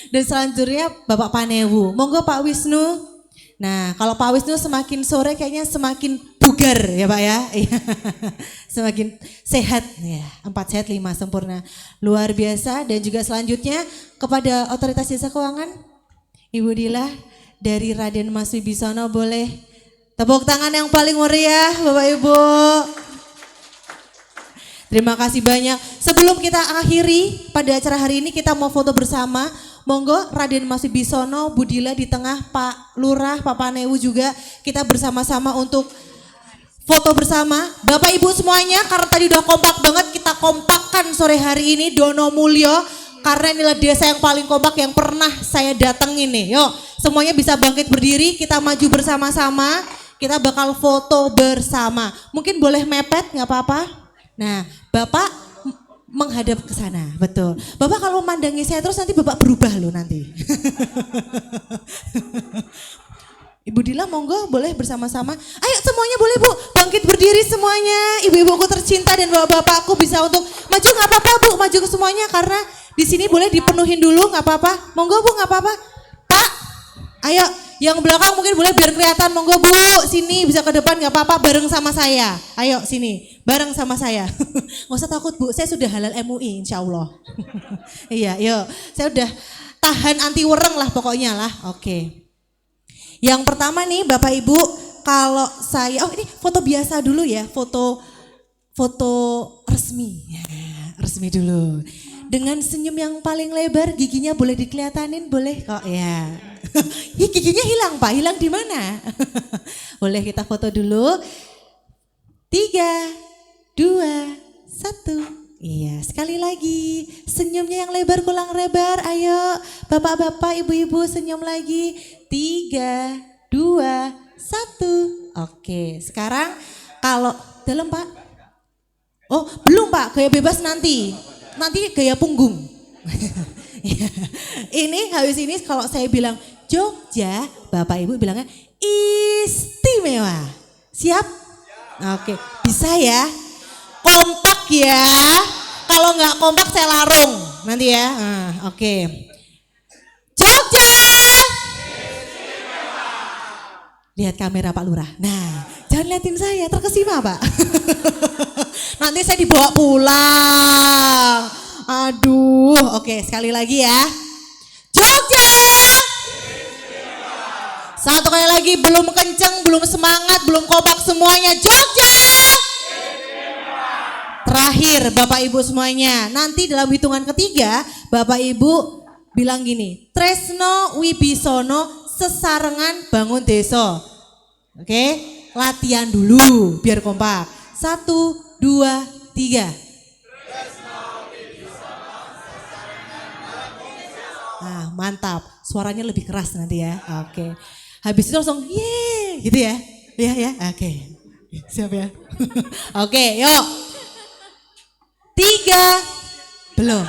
Dan selanjutnya Bapak Panewu. Monggo Pak Wisnu. Nah kalau Pak Wisnu semakin sore kayaknya semakin bugar ya Pak ya. Semakin sehat ya. 4 sehat 5 sempurna. Luar biasa dan juga selanjutnya kepada Otoritas Jasa Keuangan. Ibu Dila dari Raden Mas Wibisono, boleh tepuk tangan yang paling meriah Bapak Ibu. Terima kasih banyak. Sebelum kita akhiri pada acara hari ini, kita mau foto bersama. Monggo Raden Mas Wibisono, Budila di tengah, Pak Lurah, Pak Panewu juga, kita bersama-sama untuk foto bersama. Bapak Ibu semuanya, karena tadi udah kompak banget, kita kompakkan sore hari ini Dono Mulyo, karena inilah desa yang paling kompak yang pernah saya datengin nih. Yuk, semuanya bisa bangkit berdiri, kita maju bersama-sama, kita bakal foto bersama. Mungkin boleh mepet, nggak apa-apa. Nah, Bapak menghadap ke sana, betul. Bapak kalau memandangi saya terus nanti Bapak berubah loh nanti. Ibu Dila monggo boleh bersama-sama. Ayo semuanya boleh Bu, bangkit berdiri semuanya. Ibu-ibuku tercinta dan bapak-bapakku bisa untuk maju, nggak apa-apa Bu, maju ke semuanya karena di sini boleh dipenuhin dulu, nggak apa-apa. Monggo Bu, nggak apa-apa. Pak, ayo yang belakang mungkin boleh biar kelihatan. Monggo Bu, sini bisa ke depan, nggak apa-apa, bareng sama saya. Ayo sini, bareng sama saya. Nggak usah takut Bu, saya sudah halal MUI insya Allah. Iya, yuk, saya udah tahan anti wereng lah pokoknya lah. Oke. Yang pertama nih Bapak Ibu, kalau saya, ini foto biasa dulu ya, foto resmi, ya, resmi dulu. Dengan senyum yang paling lebar, giginya boleh dikelihatanin, boleh kok ya. Giginya hilang Pak, hilang di mana? Boleh kita foto dulu. 3, 2, 1. Iya, sekali lagi. Senyumnya yang lebar, kurang lebar. Ayo, bapak-bapak, ibu-ibu senyum lagi. 3, 2, 1. Oke, sekarang kalau dalam Pak. Oh, belum Pak, gaya bebas nanti. Nanti gaya punggung. Ini habis ini kalau saya bilang Jogja, Bapak Ibu bilangnya istimewa. Siap? Oke, bisa ya? Kompak ya. Kalau nggak kompak saya larung nanti ya. Oke. Jogja. Lihat kamera Pak Lurah. Nah, jangan liatin saya, terkesima Pak. Nanti saya dibawa pulang. Aduh, oke sekali lagi ya. Jogja. Satu kali lagi, belum kenceng, belum semangat, belum kompak semuanya. Jogja. Terakhir Bapak Ibu semuanya, nanti dalam hitungan ketiga Bapak Ibu bilang gini, Tresno Wibisono sesarengan bangun desa. Oke, latihan dulu biar kompak. 1, 2, 3. Nah, mantap, suaranya lebih keras nanti ya. Oke, habis itu langsung yeay gitu ya. Ya, oke, siap ya. Oke, yuk. 3, belum.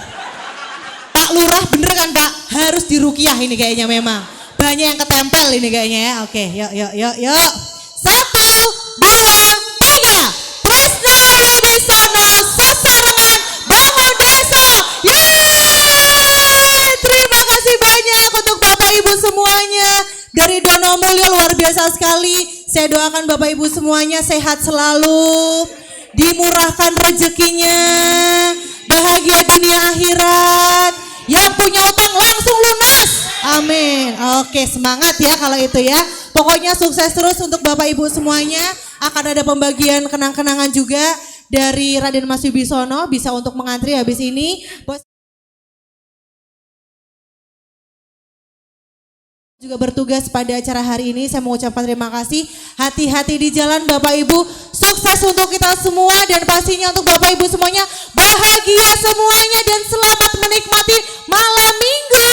Pak Lurah bener kan Pak? Harus dirukiah ini kayaknya memang. Banyak yang ketempel ini kayaknya ya. Oke, yuk. 1, 2, 3. Tresno Wibisono sesarengan bangun desa. Yeay! Terima kasih banyak untuk Bapak Ibu semuanya. Dari Dono Mulyo luar biasa sekali. Saya doakan Bapak Ibu semuanya sehat selalu. Dimurahkan rezekinya, bahagia dunia akhirat, yang punya utang langsung lunas, amin. Oke, semangat ya kalau itu ya, pokoknya sukses terus untuk Bapak Ibu semuanya. Akan ada pembagian kenang-kenangan juga dari Raden Mas Wibisono, bisa untuk mengantri habis ini. Juga bertugas pada acara hari ini, saya mengucapkan terima kasih. Hati-hati di jalan Bapak Ibu, sukses untuk kita semua dan pastinya untuk Bapak Ibu semuanya bahagia semuanya dan selamat menikmati malam minggu.